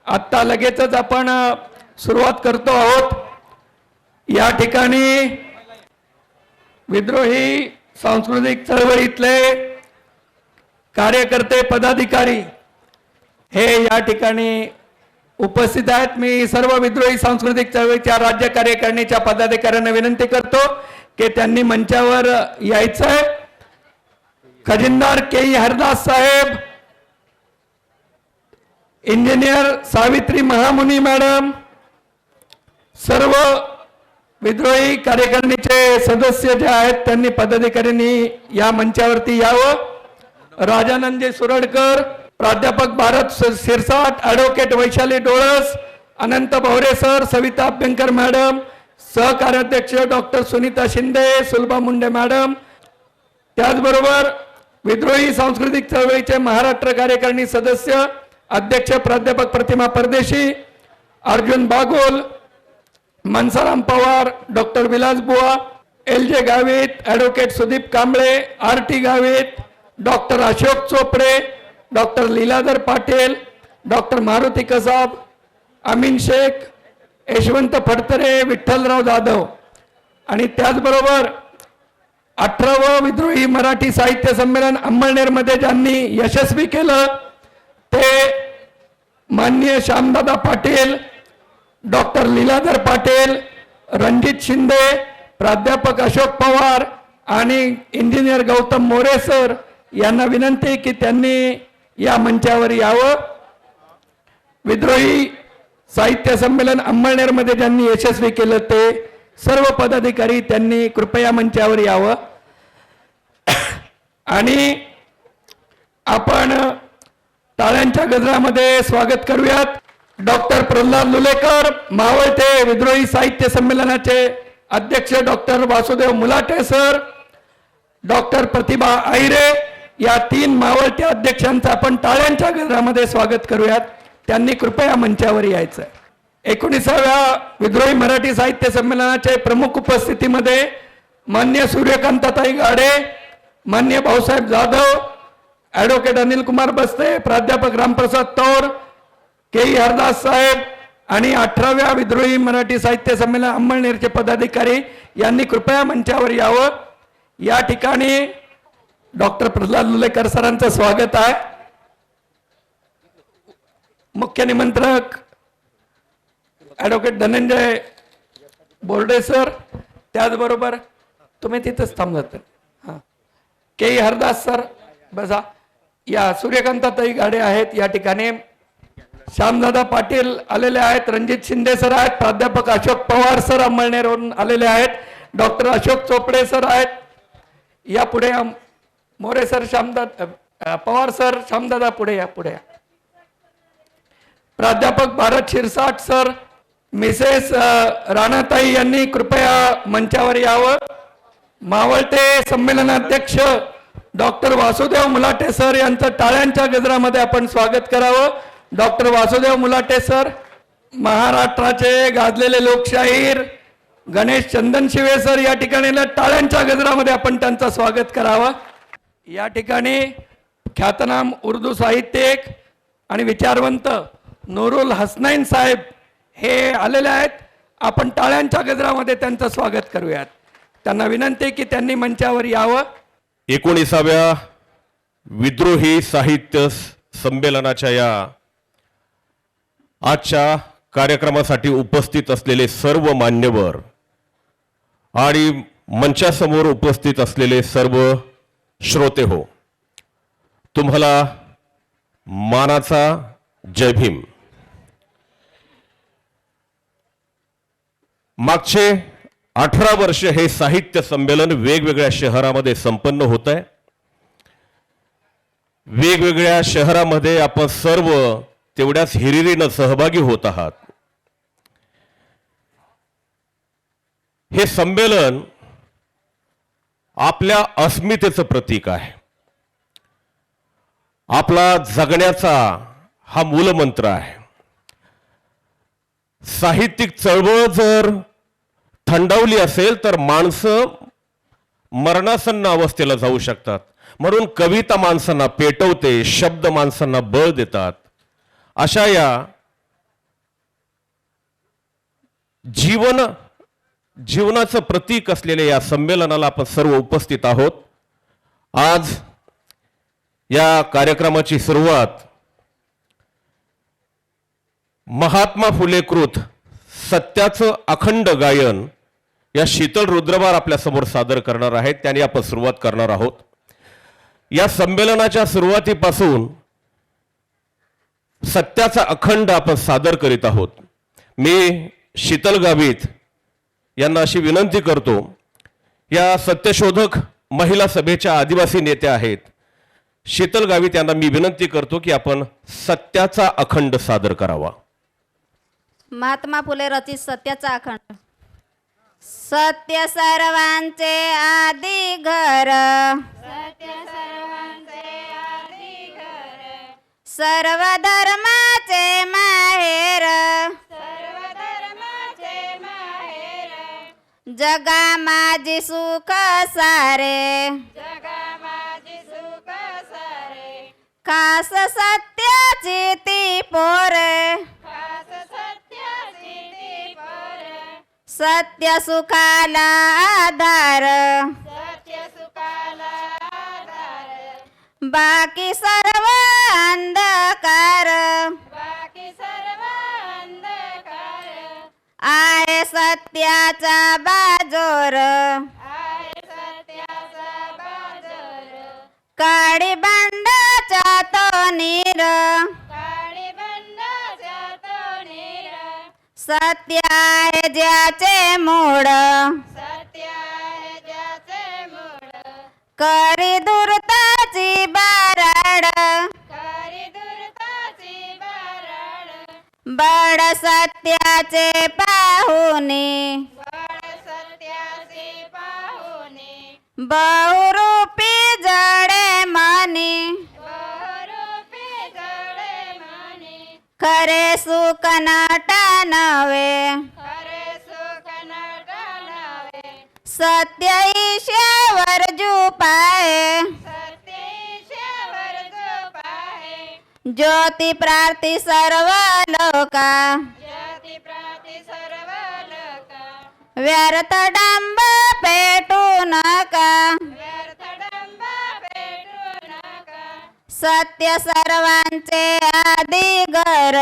आता लगेचच आपण सुरुवात करतो आहोत। या ठिकाणी विद्रोही सांस्कृतिक चळवळीतले कार्यकर्ते पदाधिकारी हे या ठिकाणी उपस्थित आहेत। मी सर्व विद्रोही सांस्कृतिक चळवळीच्या राज्य कार्यकारिणीच्या पदाधिकाऱ्यांना विनंती करतो की त्यांनी मंचावर यायचं आहे। खजिनदार के हरदास साहेब, इंजिनियर सावित्री महामुनी मॅडम, सर्व विद्रोही कार्यकारिणीचे सदस्य जे आहेत त्यांनी पदाधिकाऱ्यांनी या मंचावरती यावं। राजानंदजी सुरडकर, प्राध्यापक Bharat Shirsat, advocate Vaishali Dolas, Anant Bhavare sir, Savita Abhyankar madam, सहकार्याध्यक्ष डॉक्टर सुनीता शिंदे, सुलभा मुंडे मॅडम, त्याचबरोबर विद्रोही सांस्कृतिक चळवळीचे महाराष्ट्र कार्यकारिणी सदस्य अध्यक्ष प्राध्यापक Pratima Pardeshi, Arjun Bagol, Mansaram Pawar, doctor Vilas Buwa, LJ Gavit, advocate Sudeep Kamble, RT Gavit, doctor Ashok Chopde, doctor Leeladhar Patil, doctor Maruti Kasab, Amin Shaikh, Yashwant Phadtare, Vitthalrao Jadhav आणि त्याचबरोबर 18वे विद्रोही मराठी साहित्य संमेलन अंमळनेरमध्ये ज्यांनी यशस्वी केलं ते माननीय श्यामदादा पाटील, डॉक्टर लीलाधर पाटील, रणजित शिंदे, प्राध्यापक अशोक पवार आणि इंजिनियर गौतम मोरे सर यांना विनंती की त्यांनी या मंचावर यावं। विद्रोही साहित्य संमेलन अंमळनेरमध्ये ज्यांनी यशस्वी केलं ते सर्व पदाधिकारी त्यांनी कृपया मंचावर यावं। आणि आपण टाळ्यांच्या गजरामध्ये स्वागत करूयात डॉक्टर प्रल्हाद लुलेकर, मावळते विद्रोही साहित्य संमेलनाचे अध्यक्ष doctor Vasudev Mulate sir, doctor प्रतिभा आहिरे, या 3 मावळते अध्यक्षांचं आपण टाळ्यांच्या गजरामध्ये स्वागत करूयात। त्यांनी कृपया मंचावर यायचं। 19व्या विद्रोही मराठी साहित्य संमेलनाचे प्रमुख उपस्थितीमध्ये मान्य सूर्यकांताताई गाडे, मान्य भाऊसाहेब जाधव, ॲडव्होकेट अनिल कुमार बस्ते, प्राध्यापक रामप्रसाद तौर, के हरदास साहेब आणि 18व्या विद्रोही मराठी साहित्य संमेलन अंमळनेरचे पदाधिकारी यांनी कृपया मंचावर यावं। या ठिकाणी डॉक्टर प्रल्हाद लुलेकर सरांचं स्वागत आहे। मुख्य निमंत्रक ॲडव्होकेट धनंजय बोर्डे सर, त्याचबरोबर तुम्ही तिथंच थांबलात। हां, के हरदास सर बसा। या सूर्यकांताताई गाडे आहेत या ठिकाणी, श्यामदादा पाटील आलेले आहेत, रणजित शिंदे सर आहेत, प्राध्यापक अशोक पवार सर अंमळनेरवरून आलेले आहेत, डॉक्टर अशोक चोपडे सर आहेत, या पुढे मोरे सर, श्यामदादा पवार सर, श्यामदादा पुढे या, पुढे या, प्राध्यापक भारत शिरसाट सर, मिसेस राणाताई यांनी कृपया मंचावर यावं। मावळते संमेलनाध्यक्ष डॉक्टर वासुदेव मुलाटे सर यांचं टाळ्यांच्या गजरामध्ये आपण स्वागत करावं। डॉक्टर वासुदेव मुलाटे सर, महाराष्ट्राचे गाजलेले लोकशाहीर गणेश चंदनशिवे सर या ठिकाणी टाळ्यांच्या गजरामध्ये आपण त्यांचं स्वागत करावं। या ठिकाणी ख्यातनाम उर्दू साहित्यिक आणि विचारवंत नूरुल हसनैन साहेब हे आलेले आहेत। आपण टाळ्यांच्या गजरामध्ये त्यांचं स्वागत करूयात। त्यांना विनंती की त्यांनी मंचावर यावं। 19व्या विद्रोही साहित्य संमेलनाच्या या आजच्या कार्यक्रमासाठी उपस्थित असलेले सर्व मान्यवर आणि मंचासमोर उपस्थित असलेले सर्व श्रोते हो, तुम्हाला मानाचा जय भीम। मागचे 18 वर्ष हे साहित्य संमेलन वेगवेगळ्या शहरामध्ये संपन्न होत आहे। वेगवेगळ्या शहरामध्ये आपण सर्व तेवढ्याच हिरिरीनं सहभागी होत आहात। हे संमेलन आपल्या अस्मितेचं प्रतीक आहे। आपला जगण्याचा हा मूलमंत्र आहे। साहित्यिक चळवळ जर थंडावली असेल तर माणसं मरणासन्न अवस्थेला जाऊ शकतात। म्हणून कविता माणसांना पेटवते, शब्द माणसांना बळ देतात। अशा या जीवनाचं प्रतीक असलेल्या या संमेलनाला आपण सर्व उपस्थित आहोत. आज या कार्यक्रमाची सुरुवात महात्मा फुलेकृत सत्याचं अखंड गायन या शीतल रुद्रबार आपल्या समोर सादर करणार आहेत. त्यांनी आपण सुरुवात करणार आहोत. या संमेलनाच्या सुरुवातीपासून सत्याचा अखंड आपण सादर करीत आहोत. मी शीतल गावित यांना अशी विनंती करतो, या सत्यशोधक महिला सभेच्या आदिवासी नेत्या आहेत, शीतल गावित यांना मी विनंती करतो की आपण सत्याचा अखंड सादर करावा. महात्मा फुले रचित सत्याचा अखंड. सत्य सर्वांचे आदी घर, सर्व धर्माचे माहेर, जगा माझी सुख सारे, खास सत्याची ती पोरे, सत्य सुखाला आधार, बाकी सर्व अंधकार, आहे सत्याचा बाजोर, काळी बंडाचा तो नीर, सत्य आहे ज्याचे मूळ, करी दुर्ताची बाराड, बड सत्याचे पाहुणे, बहुरूपी जडे मनी, खरे सुख नटा नवे, सत्य ईश्वर जुपाए, ज्योती प्राप्ती सर्व लोका, व्यर्थ डांब पेटू नका, सत्य सर्वांचे आदी घर,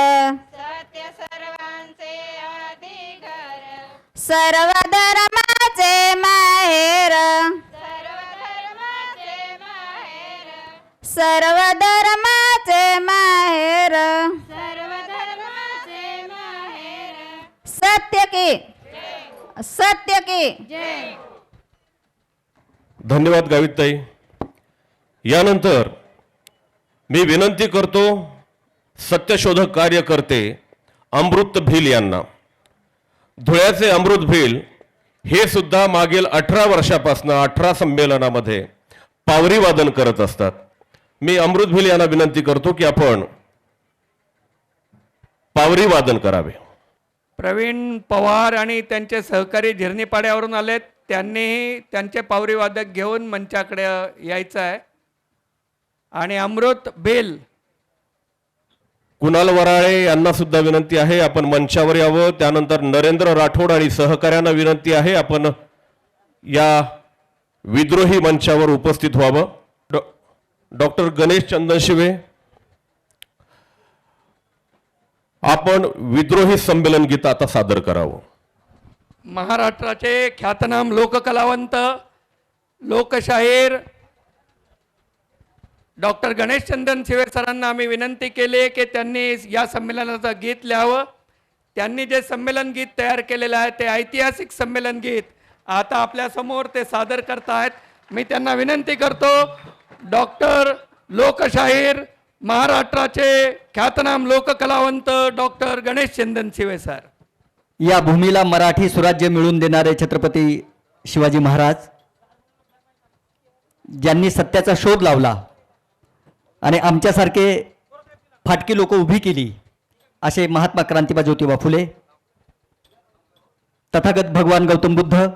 सर्व धर्माचे माहेर, सर्व धर्माचे माहेर, सत्य की सत्य की. धन्यवाद गावितताई. यानंतर मी विनंती करतो सत्यशोधक कार्यकर्ते अमृत भिल यांना. धुळ्याचे अमृत भिल हे सुद्धा मागील 18 वर्षापासून 18 संमेलनामध्ये पावरी वादन करत असतात. मी अमृत भिल यांना विनंती करतो की आपण पावरी वादन करावे. प्रवीण पवार आणि त्यांचे सहकारी झिरनीपाड्यावरून आलेत. त्यांनीही त्यांचे पावरी वादक घेऊन मंचाकडे यायचं आहे. आणि अमृत भिल कुणाल वराळे यांना सुद्धा विनंती आहे आपण मंचावर यावं. त्यानंतर नरेंद्र राठोड आणि सहकार्यांना विनंती आहे आपण या विद्रोही मंचावर उपस्थित व्हावं. डॉक्टर गणेश चंदनशिवे आपण विद्रोही संमेलन गीत आता सादर करावं. महाराष्ट्राचे ख्यातनाम लोककलावंत लोकशाहीर डॉक्टर गणेश चंदन शिवे सरांना आम्ही विनंती केली की त्यांनी या संमेलनाचं गीत लिहावं. त्यांनी जे संमेलन गीत तयार केलेलं आहे ते ऐतिहासिक संमेलन गीत आता आपल्यासमोर ते सादर करतायत. मी त्यांना विनंती करतो, डॉक्टर लोकशाहीर महाराष्ट्राचे ख्यातनाम लोककलावंत डॉक्टर गणेश चंदन शिवे सर. या भूमीला मराठी स्वराज्य मिळवून देणारे छत्रपती शिवाजी महाराज, ज्यांनी सत्याचा शोध लावला आणि आमच्यासारखे फाटकी लोक उभी केली, असे महात्मा क्रांतिबा ज्योतिबा फुले, तथागत भगवान गौतम बुद्ध,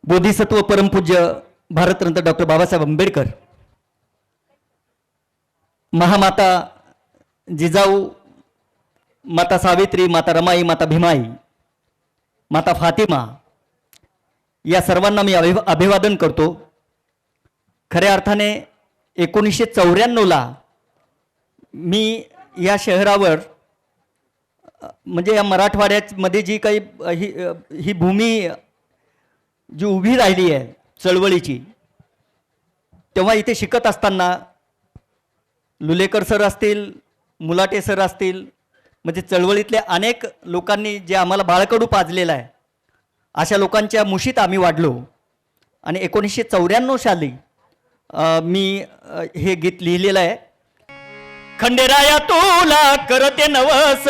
बोधिसत्व परमपूज्य भारतरत्न डॉक्टर बाबासाहेब आंबेडकर, महामाता जिजाऊ माता सावित्री, माता रमाई, माता भीमाई, माता फातिमा या सर्वांना मी अभिवादन करतो. खऱ्या अर्थाने 1994ला मी या शहरावर म्हणजे या मराठवाड्यामध्ये जी काही ही भूमी जी उभी राहिली आहे चळवळीची, तेव्हा इथे शिकत असताना लुलेकर सर असतील, मुलाटे सर असतील, म्हणजे चळवळीतल्या अनेक लोकांनी जे आम्हाला बाळकडू पाजलेलं आहे अशा लोकांच्या मुशीत आम्ही वाढलो. आणि 1994 साली मी हे गीत लिहिलेलं आहे. खंडेराया तुला करते नवस.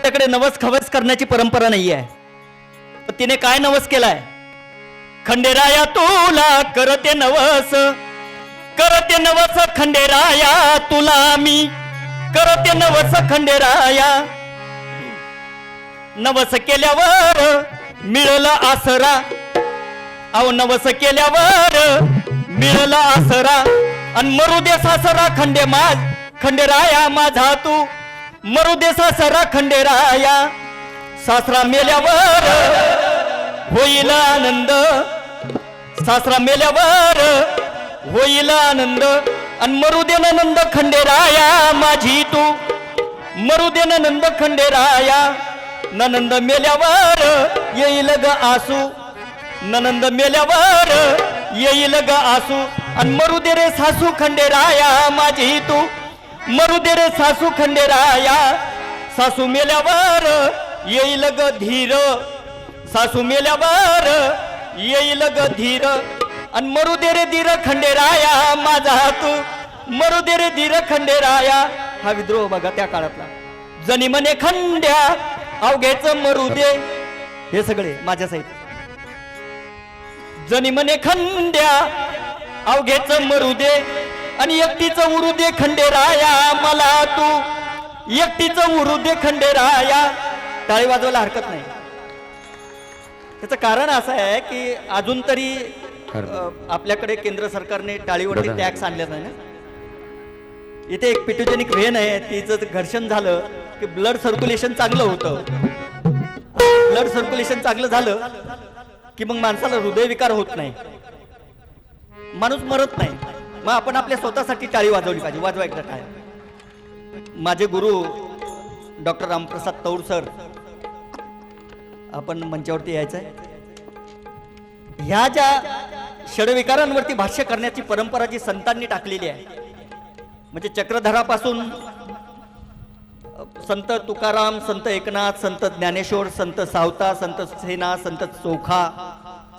त्याकडे नवस खवस करण्याची परंपरा नाही आहे. तर तिने काय नवस केलाय? खंडेराया तुला करते नवस, करते नवस खंडेराया तुला मी करते नवस खंडेराया. नवस केल्यावर मिळला आसरा, अहो नवस केल्यावर मिळला आसरा. आणि मरू दे सासरा खंडेराया माझा तू, मरू दे सासरा खंडेराया. सासरा मेल्यावर होईल आनंद, सासरा मेल्यावर होईल आनंद. आणि मरू दे नंद खंडेराया माझी तू, मरू दे नंद खंडेराया. ननंद मेल्यावर येईल ग आसू, ननंद मेल्यावर येईल ग आसू. आणि मरू दे रे सासू खंडेराया माझी तू, मरू दे रे सासू खंडेराया. सासू मेल्यावर येईल ग धीर, सासू मेल्यावर येईल ग धीर. आणि मरू दे रे धीर खंडेराया माझा तू, मरू दे रे धीर खंडेराया. हा विद्रोह बघा त्या काळातला. जनी म्हणे खंड्या अवघेच मरू दे, हे सगळे माझ्या सहित. जनी म्हणे खंड्या अवघेच मरू दे, आणि एकटीच उरू दे खंडेराया मला तू, एकटीच उरू दे खंडेराया. टाळी वाजवायला हरकत नाही. त्याचं कारण असं आहे की अजून तरी आपल्याकडे केंद्र सरकारने टाळीवरती टॅक्स आणले नाही ना. इथे एक पिटोजेनिक व्हेन आहे, तिचं घर्षण झालं की ब्लड सर्क्युलेशन चांगलं होतं. ब्लड सर्क्युलेशन चांगलं झालं की मग माणसाला हृदयविकार होत नाही, माणूस मरत नाही. मग आपण आपल्या स्वतःसाठी टाळी वाजवली पाहिजे. वाजवा एकदा टाळी. माझे गुरु डॉक्टर रामप्रसाद तौर सर, आपण मंचावरती यायचं आहे. ह्या ज्या षडविकारांवरती भाष्य करण्याची परंपरा जी संतांनी टाकलेली आहे, म्हणजे चक्रधरापासून संत तुकाराम, संत एकनाथ, संत ज्ञानेश्वर, संत सावता, संत सेना, संत चोखा,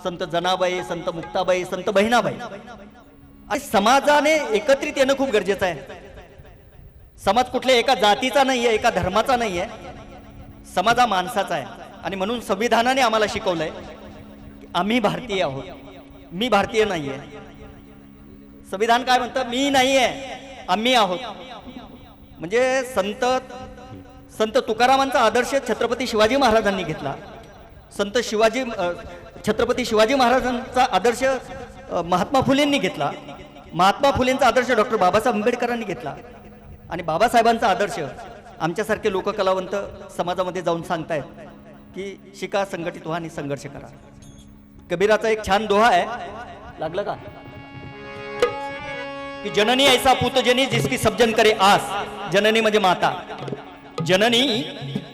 संत जनाबाई, संत मुक्ताबाई, संत बहिणाबाई. आणि समाजाने एकत्रित येणं खूप गरजेचं आहे. समाज कुठल्या एका जातीचा नाहीये, एका धर्माचा नाहीये. समाज हा माणसाचा आहे. आणि म्हणून संविधानाने आम्हाला शिकवलंय की आम्ही भारतीय आहोत, मी भारतीय नाहीये. संविधान काय म्हणतं? मी नाहीये, आम्ही आहोत. म्हणजे संत तुकारामांचा आदर्श छत्रपती शिवाजी महाराजांनी घेतला. छत्रपती शिवाजी महाराजांचा आदर्श महात्मा फुलेंनी घेतला. महात्मा फुलेंचा आदर्श डॉक्टर बाबासाहेब आंबेडकरांनी घेतला. आणि बाबासाहेबांचा आदर्श आमच्यासारखे लोककलावंत समाजामध्ये जाऊन सांगतायत की शिका, संघटित व्हा आणि संघर्ष करा. कबीराचा एक छान दोहा आहे, लागलं का? कि जननी ऐसा पुत जनी जिसकी सब जन करे आस. जननी म्हणजे माता. जननी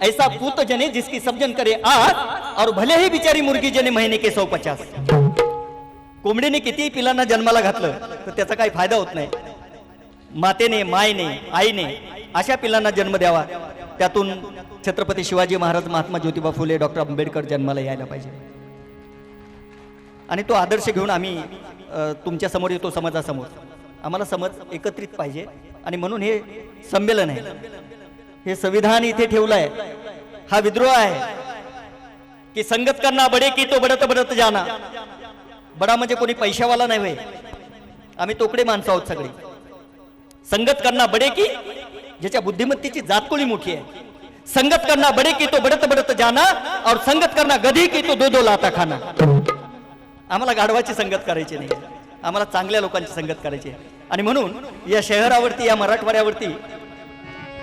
ऐसा पूत जने जिसकी सब जन करे आस, और भले ही बिचारी मुर्गी जने महीने के 150. कोंबडीने किती पिलांना जन्माला घातलं तर त्याचा काही फायदा होत नाही. मातेने, मायने, आईने अशा पिलांना जन्म द्यावा. त्यातून छत्रपती शिवाजी महाराज, महात्मा ज्योतिबा फुले, डॉक्टर आंबेडकर जन्माला यायला पाहिजे. आणि तो आदर्श घेऊन आम्ही तुमच्या समोर येतो, समाजासमोर. आम्हाला समज एकत्रित पाहिजे. आणि म्हणून हे संमेलन आहे, हे संविधान इथे ठेवलं आहे. हा विद्रोह आहे की संगत करना बडे की तो बडत बडत जाना. बडा म्हणजे कोणी पैशावाला नाही होय, आम्ही तोकडे माणसं आहोत सगळे. संगत करना बडे की, ज्याच्या बुद्धिमत्तेची जात कोणी मोठी आहे. संगत करना बडे की तो बडत बडत जाना, और संगत करना गधी की तो दो दो लाता खाना. आम्हाला गाढवाची संगत करायची नाही, आम्हाला चांगल्या लोकांची संगत करायची आहे. आणि म्हणून या शहरावरती, या मराठवाड्यावरती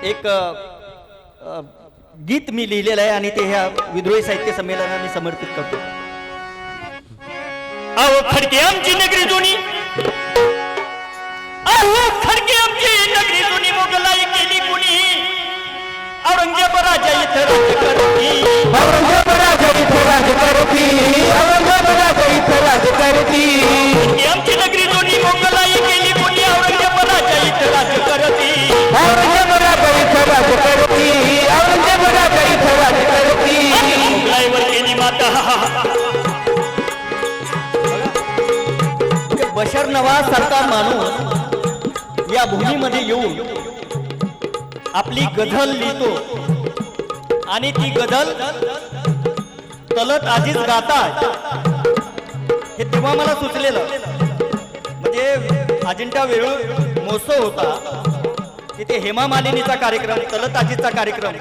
एक गीत मी लिहिलेलं आहे आणि ते ह्या विद्रोही साहित्य संमेलनाने समर्पित करतो. अहो खडके आमची नगरी जुनी, अहो खडके आमची नगरी जुनी, मोगलाई केली कुणी, औरंगजेब राजा इथं राज करती, औरंगजेब राजा इथं राज करती, औरंगजेब राजा इथं राज करती. आमची नगरी जुनी, मोगलाई केली कुणी, औरंगजेब राजा इथं राज करती, औरंगजेब राजा इथं राज करती, औरंगजेब राजा इथं राज करती. मोगलाईवर केली माता. बशर नवाज सारखा माणूस या भूमीमध्ये येऊन आपली गझल लिहितो आणि ती गझल तलत आधीच गातात. हे तेव्हा मला सुचलेलं, म्हणजे अजिंठा वेरूळ महोत्सव होता, तिथे हेमा मालिनीचा कार्यक्रम, तलत आजीचा कार्यक्रम,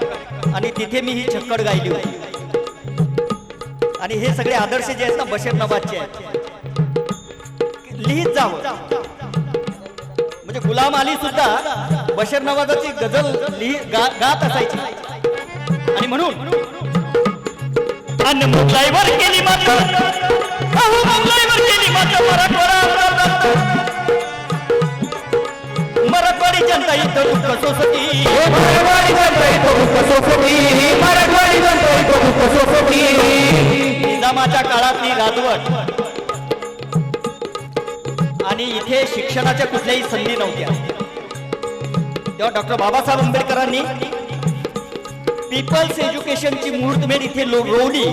आणि तिथे मी ही छक्कड गायली होती. आणि हे सगळे आदर्श जे आहेत ना बशर नवाजचे आहेत, लिहित जावं. म्हणजे गुलाम अली सुद्धा बशर नवाजाची गझल गात असायची. आणि म्हणून अन्न मुघलाईवर केली मात्र, अहो मुघलाईवर केली मात्र, मराठवाडी जनता इथं दुःख सोसती, मराठवाडी जनता इथं दुःख सोसती, मराठवाडी जनता इथं दुःख सोसती. निजामाच्या काळातली राजवट आणि इथे शिक्षणाच्या कुठल्याही संधी नव्हत्या. तेव्हा डॉक्टर बाबासाहेब आंबेडकरांनी पीपल्स एज्युकेशनची मुहूर्तमेढ इथे रोवली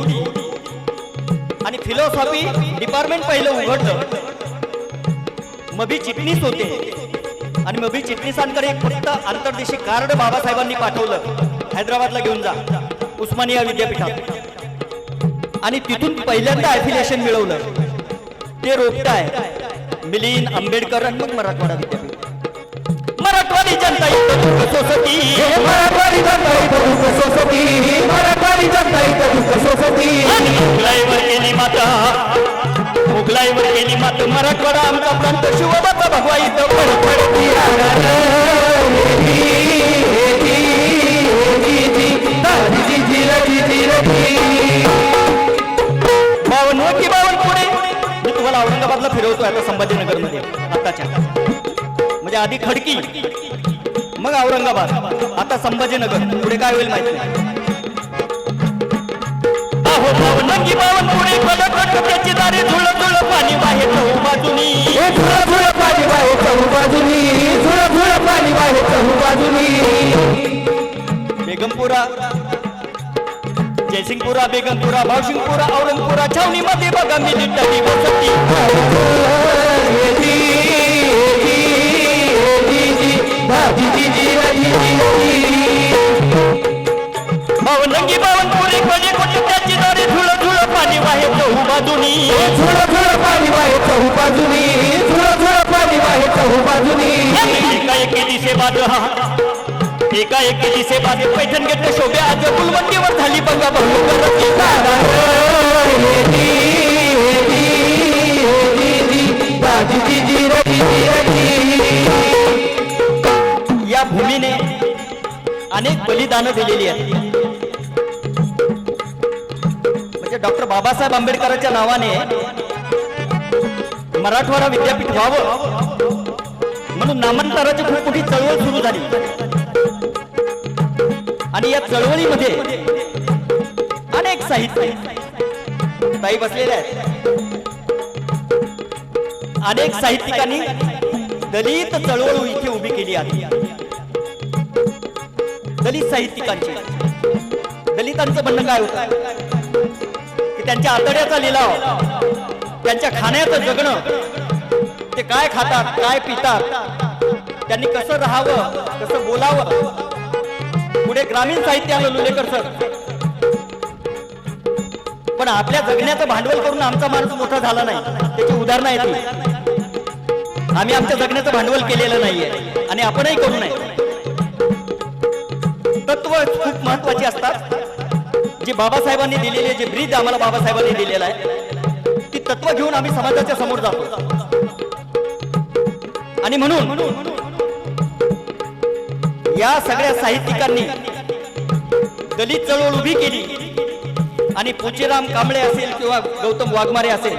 आणि फिलॉसॉफी डिपार्टमेंट पहिलं उघडलं. मबी चिटणीस होते आणि मबी चिटणीसांकडे एक फक्त आंतरदेशी कार्ड बाबासाहेबांनी पाठवलं, हैदराबादला घेऊन जा उस्मानिया विद्यापीठात, आणि तिथून पहिल्यांदा ॲफिलिएशन मिळवलं. ते रोपटाय मिलिंद आंबेडकर आणि मग मराठवाडा विद्यापीठ. मराठवाडी जनता इथं दुःख सोसती, मराठवाडी जनता इथं दुःख सोसती, मराठवाडी जनता इथं दुःख सोसती. मुघलाईवर केली माता, मुघलाईवर केली माता, मराठवाडा आमचा प्रांत, शिवबाचा भगवा इथं फडफडती. बावन पुढे मी तुम्हाला औरंगाबादला फिरवतोय आता संभाजीनगर मध्ये आताच्या, म्हणजे आधी खडकी मग औरंगाबाद, आता संभाजीनगर, पुढे काय होईल माहिती नाही. अहो बावनंगी बावन पुढे त्याची दारे झुळ झुळ पाणी बाहेर चहू बाजूनी, झुळ झुळ पाणी बाहेर चहू बाजूनी, झुळ झुळ पाणी बाहेर चहू बाजूनी. बेगमपुरा, जयसिंगपुरा, बेगमपुरा, भावसिंगपुरा, औरंगपुरा, छावणीमध्ये बघा मिलिटरी वसती. बावनंगी बावन पुढे त्याची दारे झुळ झुळ पाणी बाहेर चहू बाजूनी, झुळ झुळ पाणी बाहेर चहू बाजूनी, झुळ झुळ पाणी बाहेर चहू बाजूनी. एकाएकी दिसे बाद, एकाएकी दिसे बाद, पैठण घेतले शोभे आज गुलमंदीवर झाली बघा बहु करती. या भूमीने अनेक बलिदानं दिलेली आहेत. म्हणजे डॉक्टर बाबासाहेब आंबेडकरांच्या नावाने मराठवाडा विद्यापीठ व्हावं म्हणून नामांतराची खूप मोठी चळवळ सुरू झाली. आणि या चळवळीमध्ये अनेक साहित्य ताई बसलेल्या आहेत, अनेक साहित्यिकांनी दलित चळवळ इथे उभी केली आहे. दलित साहित्यिकांची, दलितांचं म्हणणं काय होतं की त्यांच्या आतड्याचा लिलाव, त्यांच्या खाण्याचं जगणं, ते काय खातात, काय पितात, त्यांनी कसं राहावं, कसं बोलावं. पुढे ग्रामीण साहित्य आलं लुलेकर सर, पण आपल्या जगण्याचं भांडवल करून आमचा माणूस मोठा झाला नाही, त्याची उदाहरणं आहेत. आम्ही आमच्या जगण्याचं भांडवल केलेलं नाहीये आणि आपणही करू नये. तत्व खूप महत्वाची असतात, जे बाबासाहेबांनी दिलेले, जे ब्रीद आम्हाला बाबासाहेबांनी दिलेलं आहे, ती तत्व घेऊन आम्ही समाजाच्या समोर जातो. आणि म्हणून या सगळ्या साहित्यिकांनी दलित चळवळ उभी केली आणि पुचेराम कांबळे असेल किंवा गौतम वाघमारे असेल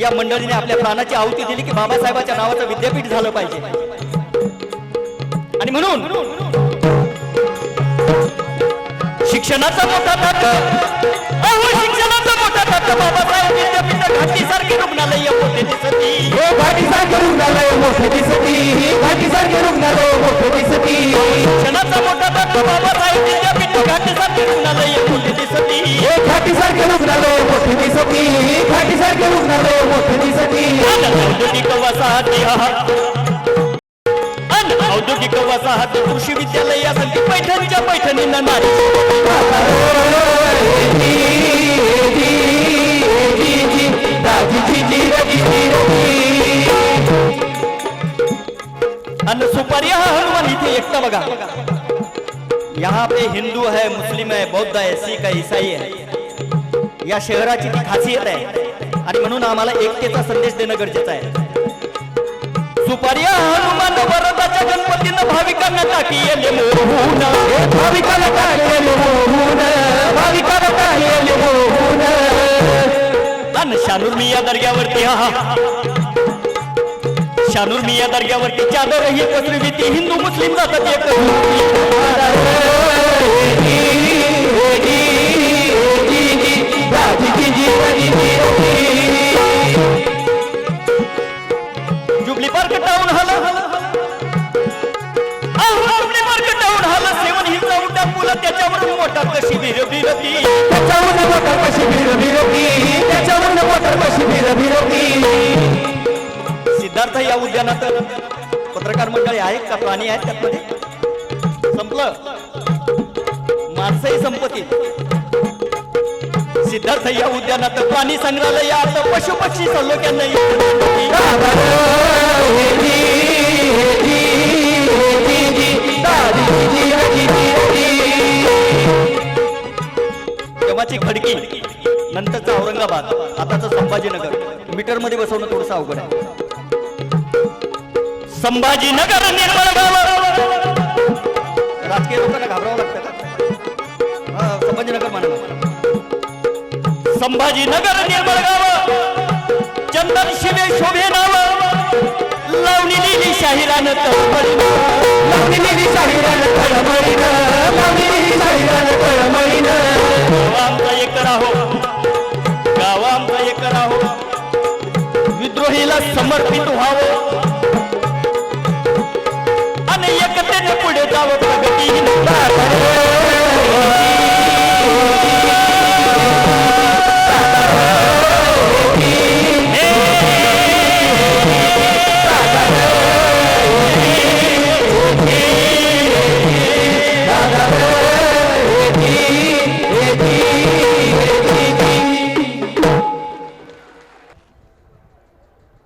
या मंडळीने आपल्या प्राणाची आहुती दिली की बाबासाहेबाच्या नावाचं विद्यापीठ झालं पाहिजे. आणि म्हणून शिक्षणाचा मोठा ताकद, शिक्षणाचा मोठा ताकद बाबासाहेब विद्यापीठ घाटीसारखे रुग्णालय मोठे दिसती, घाटीसारखे रुग्णालय मोठे दिसती, घाटीसारखे रुग्णालय मोठे दिसती. शिक्षणाचा मोठा ताकद बाबासाहेब विद्यापीठ घाटीसारखे रुग्णालय मोठे दिसती, घाटीसारखे रुग्णालय मोठे दिसती, घाटीसारखे रुग्णालय मोठे दिसती. औद्योगिक वसाहती औद्योगिक वसाहत कृषी विद्यालय यासाठी पैठणच्या पैठणींना नारी अन्न सुपारी हनुमान इथे एकटा बघा. यहाँ पे हिंदू है, मुस्लिम है, बौद्ध है, सिख है, ईसाई है. या शहराची ती खासियत आहे आणि म्हणून आम्हाला एकतेचा संदेश देणं गरजेचं आहे. सुपारी हनुमान वरदाच्या गणपतीनं भाविकांना टाकी येले मोहून, भाविकाला टाळलेले मोहून, भाविकाला टाळलेले मोहून. अन शानूर मिया दर्ग्यावरती शानूर मिया दर्ग्यावरती चादर ही पसरली ती हिंदू मुस्लिम जातात एक. Jubilee Park town hall, Jubilee Park town hall, seven हिलचा उड्डाण पूल त्याच्यावर मोठा कशी बिरबिरती, त्याच्यावर मोटर कशी बिरबिरती, त्याच्यावर मोटर कशी बिरबिरती. सिद्धार्थ या उद्यानात पत्रकार मंडळी आहेत का, प्राणी आहेत त्यामध्ये? संपलं, माणसंही संपत्ती. सिद्धार्थ या उद्यानात प्राणी संग्रहालयात पशु पक्षी सल्लोक्यांना तेव्हाची खडकी, नंतरचा औरंगाबाद, आताचं संभाजीनगर. मीटर मध्ये बसवणं थोडस अवघड आहे. संभाजीनगर निर्मळ गाव, राजकीय लोकांना घाबरावं लागतं का? संभाजीनगर म्हणा. संभाजीनगर निर्मळ गाव, चंदन शिवे शोभे नाव, लावणी लिहिली शाहिरानं तळमळीनं, लावणी लिहिली शाहिरानं तळमळीनं, लावणी लिहिली शाहिरानं तळमळीनं. गाव आमचा एक राहो, गाव आमचा एक राहो, विद्रोहीला समर्पित व्हावं आणि एकतेने पुढे जावं प्रगतीहीन.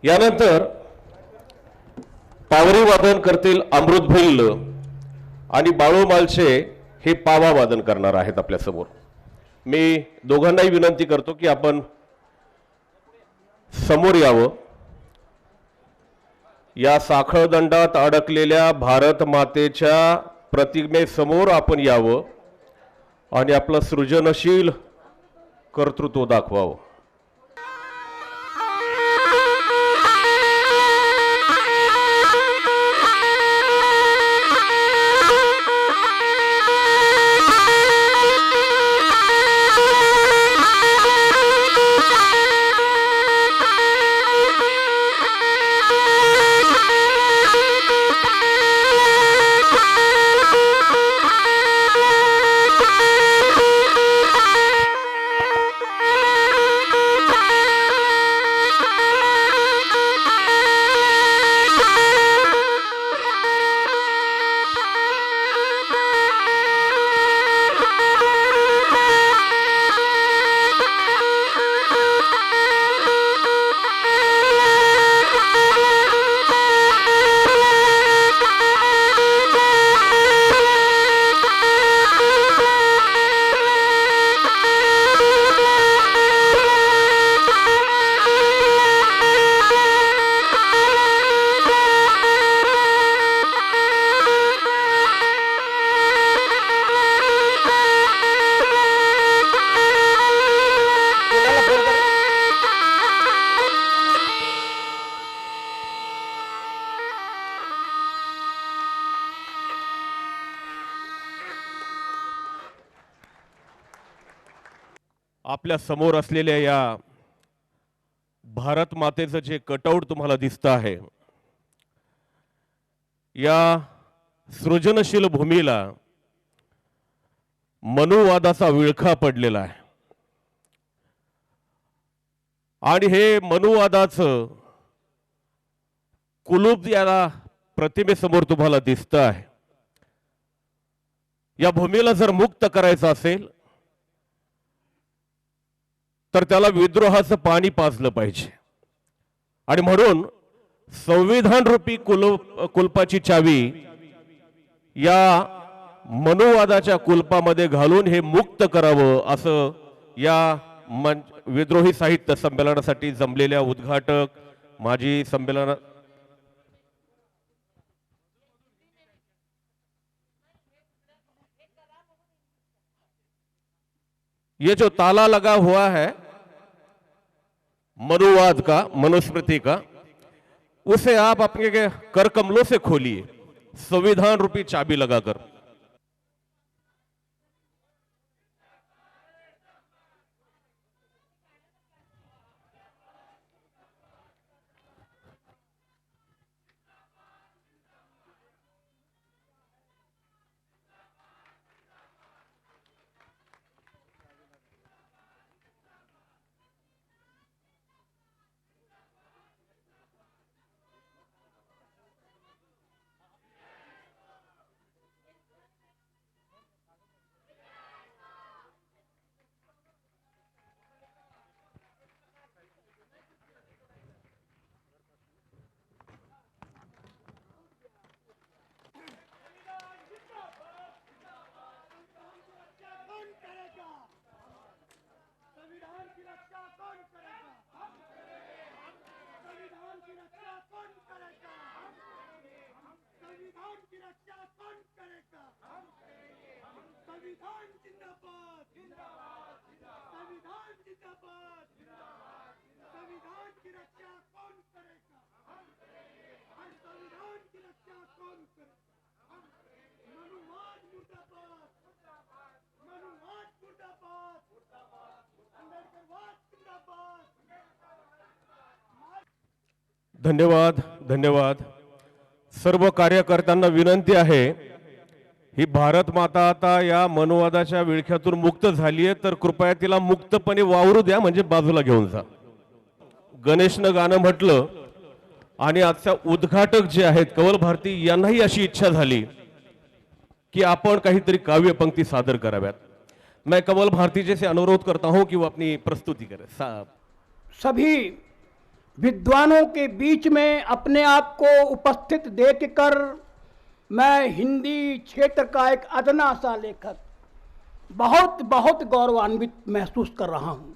यानंतर पावरी वादन करतील अमृत भिल्ल आणि बाळू मालशे हे पावा वादन करणार आहेत आपल्या समोर. मी दोघांनाही विनंती करतो की आपण समोर यावं. या साखळदंडात अडकलेल्या भारत मातेच्या प्रतिमेसमोर आपण यावं आणि आपलं सृजनशील कर्तृत्व दाखवावं. आपल्या समोर असलेल्या या भारत मातेचं जे कटआउट तुम्हाला दिसतं आहे, या सृजनशील भूमीला मनुवादाचा विळखा पडलेला आहे आणि हे मनुवादाचं कुलूप याला प्रतिमेसमोर तुम्हाला दिसतं आहे. या भूमीला जर मुक्त करायचं असेल तर त्याला विद्रोहाचं पाणी पाजलं पाहिजे आणि म्हणून संविधान रूपी कुलपाची चावी या मनुवादाच्या कुलपामध्ये घालून हे मुक्त करावं असं या विद्रोही साहित्य संमेलनासाठी जमलेल्या उद्घाटक माजी संमेलन ये जो ताला लगा हुआ है मनुवाद का, मनुस्मृति का, उसे आप अपने कर कमलों से खोलिए संविधान रूपी चाबी लगाकर. संविधान जिंदाबाद जिंदाबाद संविधान जिंदाबाद जिंदाबाद संविधान की रक्षा कौन करेगा? हर संविधान की रक्षा कौन करेगा? मनुवाद मुर्दाबाद मनुवाद मुर्दाबाद अंबेडकरवाद जिंदाबाद. धन्यवाद धन्यवाद. सर्व कार्यकर्त्यांना विनंती आहे, ही भारत माता आता या मनुवादाच्या विळख्यातून मुक्त झाली आहे तर कृपया तिला मुक्तपणे वावरू द्या, म्हणजे बाजूला घेऊन जा. गणेशनं गाणं म्हटलं आणि आजच्या उद्घाटक जे आहेत कवल भारती यांनाही अशी इच्छा झाली कि आपण काहीतरी काव्य पंक्ति सादर कराव्यात. मैं कवल भारती जी से अनुरोध करता हूं कि वो अपनी प्रस्तुति करें. साहब, सभी विद्वानों के बीच में अपने आप को उपस्थित देखकर मैं हिंदी क्षेत्र का एक अदना सा लेखक बहुत बहुत गौरवान्वित महसूस कर रहा हूं.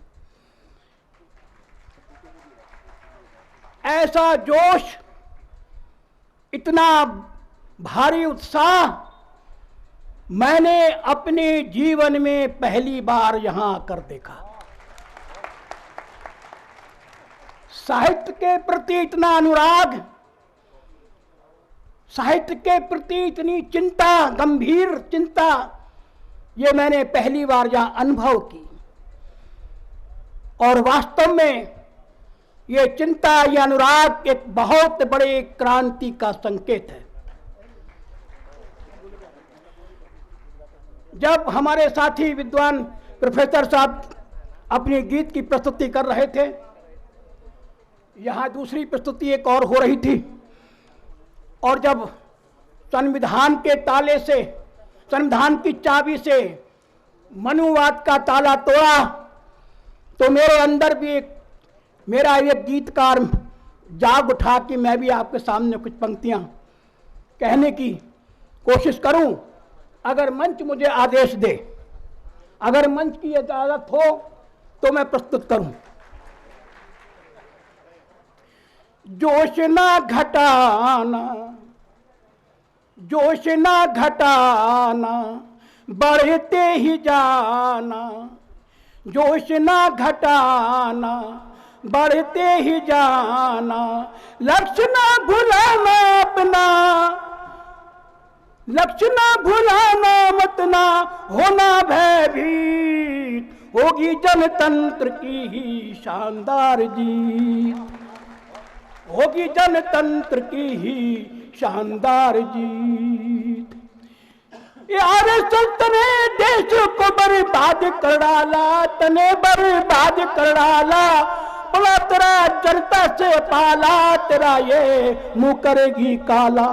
ऐसा जोश, इतना भारी उत्साह मैंने अपने जीवन में पहली बार यहां आकर देखा. साहित्य के प्रति इतना अनुराग, साहित्य के प्रति इतनी चिंता, गंभीर चिंता, ये मैंने पहली बार यहां अनुभव की. और वास्तव में ये चिंता, ये अनुराग एक बहुत बड़े क्रांति का संकेत है. जब हमारे साथी विद्वान प्रोफेसर साहब अपने गीत की प्रस्तुति कर रहे थे, यहाँ दूसरी प्रस्तुति एक और हो रही थी, और जब संविधान के ताले से, संविधान की चाबी से मनुवाद का ताला तोड़ा, तो मेरे अंदर भी मेरा एक गीतकार जाग उठा कि मैं भी आपके सामने कुछ पंक्तियाँ कहने की कोशिश करूं, अगर मंच मुझे आदेश दे, अगर मंच की इजाजत हो तो मैं प्रस्तुत करूं. जोश ना घटाना, जोश ना घटाना, बढ़ते ही जाना, जोश ना घटाना, बढ़ते ही जाना, लक्ष्य ना भुलाना अपना, लक्ष्य ना भुलाना, मत ना होना भयभीत, होगी जनतंत्र की ही शानदार जीत, होगी जनतंत्र की ही शानदार जीत। यार तने देश को बर्बाद कर डाला, तने बर्बाद कर डाला, बोला तेरा जनता से पाला, तेरा ये मुंह करेगी काला।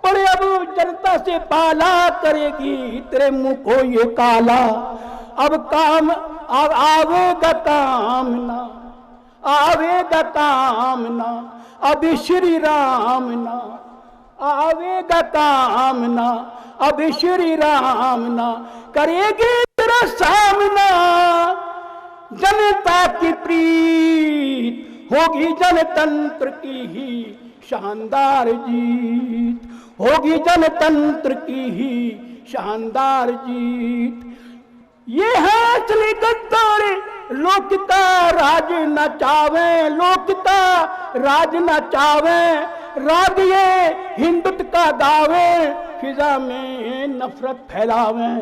पर अब जनता से पाला करेगी तेरे मुंह को ये काला। अब काम अब आवेगा काम ना, आवेगा काम ना, अभी श्री राम ना, आवेगा काम ना, अभी श्री राम ना, करेगी तेरा सामना। जनता की प्रीत होगी जनतंत्र की ही शानदार जीत, होगी जनतंत्र की ही शानदार जीत। ये है असली गद्दार, लोक का राज न चावे, लोक का राज न चावे, राग ये हिंदुत्व का गावे, फिजा में नफरत फैलावे।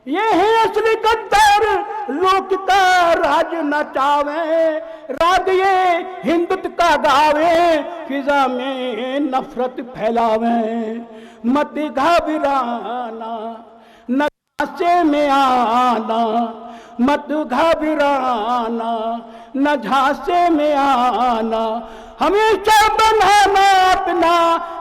ये है असली गद्दार, लोक का राज न चावे, राग ये हिंदुत्व का गावे, फिजा में नफरत फैलावे। मत घबराना न झांसे में आना, मत घबराना न झांसे में आना, हमेशा बनाना अपना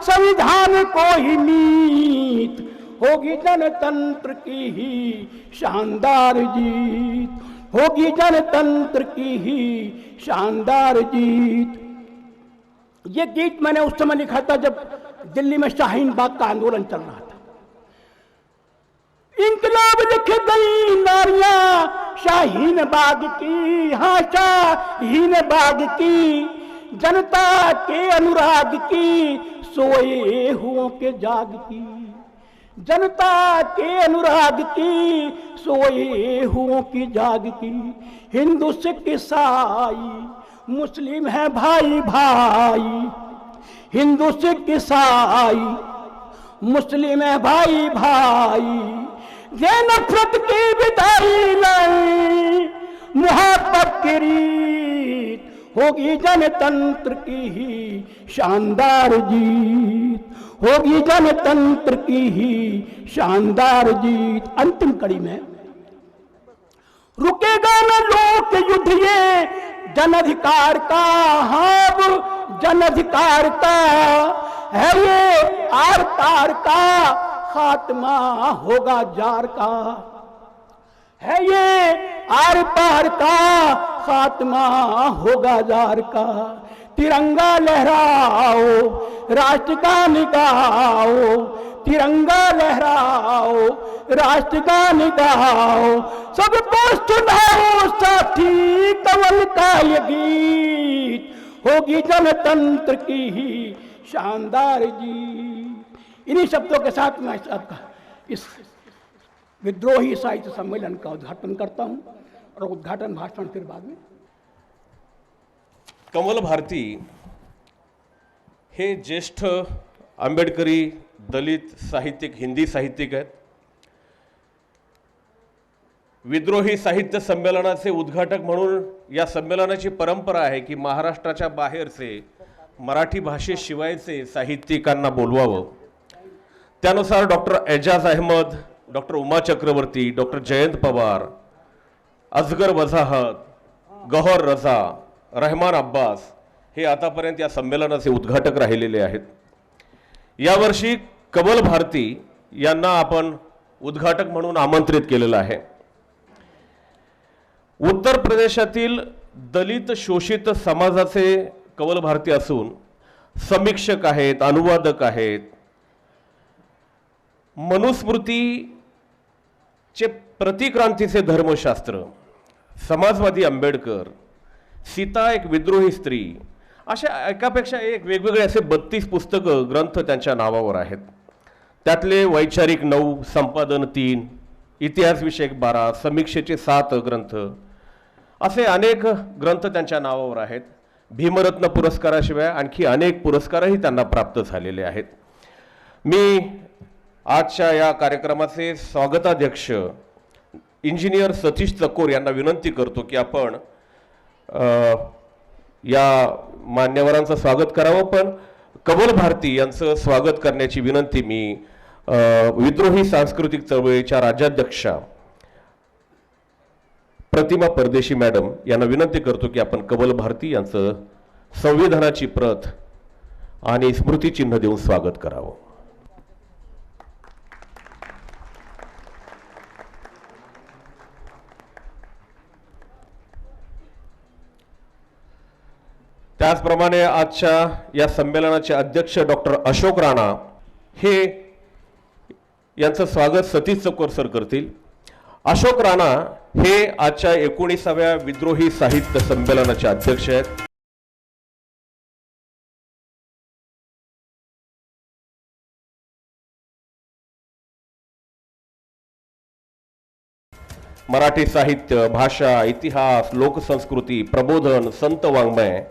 संविधान को ही नीत, होगी जनतंत्र की ही शानदार जीत, होगी जनतंत्र की ही शानदार जीत। ये गीत मैंने उस समय लिखा था जब दिल्ली में शाहीन बाग का आंदोलन चल रहा था। इंकलाब लिख गई नारियां शाहीन बाग की, हाँ शाहीन बाग की, जनता के अनुराग की, सोए हुओं के जाग की, जनता के अनुराग की, सोए हुओं की जाग की। हिंदू सिख ईसाई मुस्लिम है भाई भाई, हिंदू सिख ईसाई मुस्लिम है भाई भाई। ये नफरत की विदाई लाई, मुहब्बत की रीत, होगी जनतंत्र की ही शानदार जीत, होगी जनतंत्र की ही शानदार जीत। अंतिम कड़ी में रुकेगा न लोक युद्ध ये जन अधिकार का, हाँ जन अधिकार का है ये आर पार का, खात्मा होगा जार का, है ये आर पार का, खात्मा होगा जार का। तिरंगा लहराओ राष्ट्रगान गाओ, तिरंगा लहराओ राष्ट्रगान गाओ, सबको सुनाओ साथी कमल का ये गीत, होगी जनतंत्र की ही शानदार जीत। इन्हीं शब्दों के साथ मैं आपका इस विद्रोही साहित्य सम्मेलन का उद्घाटन करता हूं और उद्घाटन भाषण फिर बाद में। कमल भारती हे ज्येष्ठ आंबेडकरी दलित साहित्यिक, हिंदी साहित्यिक आहेत। विद्रोही साहित्य संमेलनाचे उद्घाटक म्हणून या संमेलनाची परंपरा आहे की महाराष्ट्राच्या बाहेरचे मराठी भाषेशिवायचे साहित्यिकांना बोलवावं। त्यानुसार doctor Ejaz Ahmed, doctor Uma Chakravarti, doctor Jayant Pawar, Asghar Wajahat, Gauhar रजा, रहमान अब्बास हे आतापर्यंत या संमेलनाचे उद्घाटक राहिलेले आहेत। यावर्षी कमल भारती यांना आपण उद्घाटक म्हणून आमंत्रित केलेलं आहे। उत्तर प्रदेशातील दलित शोषित समाजाचे कमल भारती असून समीक्षक आहेत, अनुवादक आहेत। मनुस्मृतीचे प्रतिक्रांतीचे धर्मशास्त्र, समाजवादी आंबेडकर, सीता एक विद्रोही स्त्री, अशा एकापेक्षा एक वेगवेगळे असे 32 पुस्तकं ग्रंथ त्यांच्या नावावर आहेत। त्यातले वैचारिक 9, संपादन 3, इतिहास विषयक 12, समीक्षेचे 7 ग्रंथ, असे अनेक ग्रंथ त्यांच्या नावावर आहेत। भीमरत्न पुरस्काराशिवाय आणखी अनेक पुरस्कारही त्यांना प्राप्त झालेले आहेत। मी आजच्या या कार्यक्रमाचे स्वागताध्यक्ष इंजिनियर सतीश चकोर यांना विनंती करतो की आपण या मान्यवरांचं स्वागत करावं, पण कमल भारती यांचं स्वागत करण्याची विनंती मी विद्रोही सांस्कृतिक चळवळीच्या राज्याध्यक्षा प्रतिमा परदेशी मॅडम यांना विनंती करतो की आपण कमल भारती यांचं संविधानाची प्रत आणि स्मृतिचिन्ह देऊन स्वागत करावं. त्याचप्रमाणे आजच्या या संमेलनाचे अध्यक्ष डॉक्टर अशोक राणा हे यांचं स्वागत सतीश चकोर सर करतील. अशोक राणा हे आजच्या 19व्या विद्रोही साहित्य संमेलनाचे अध्यक्ष आहेत. मराठी साहित्य, भाषा, इतिहास, लोकसंस्कृती, प्रबोधन, संत वाङ्मय,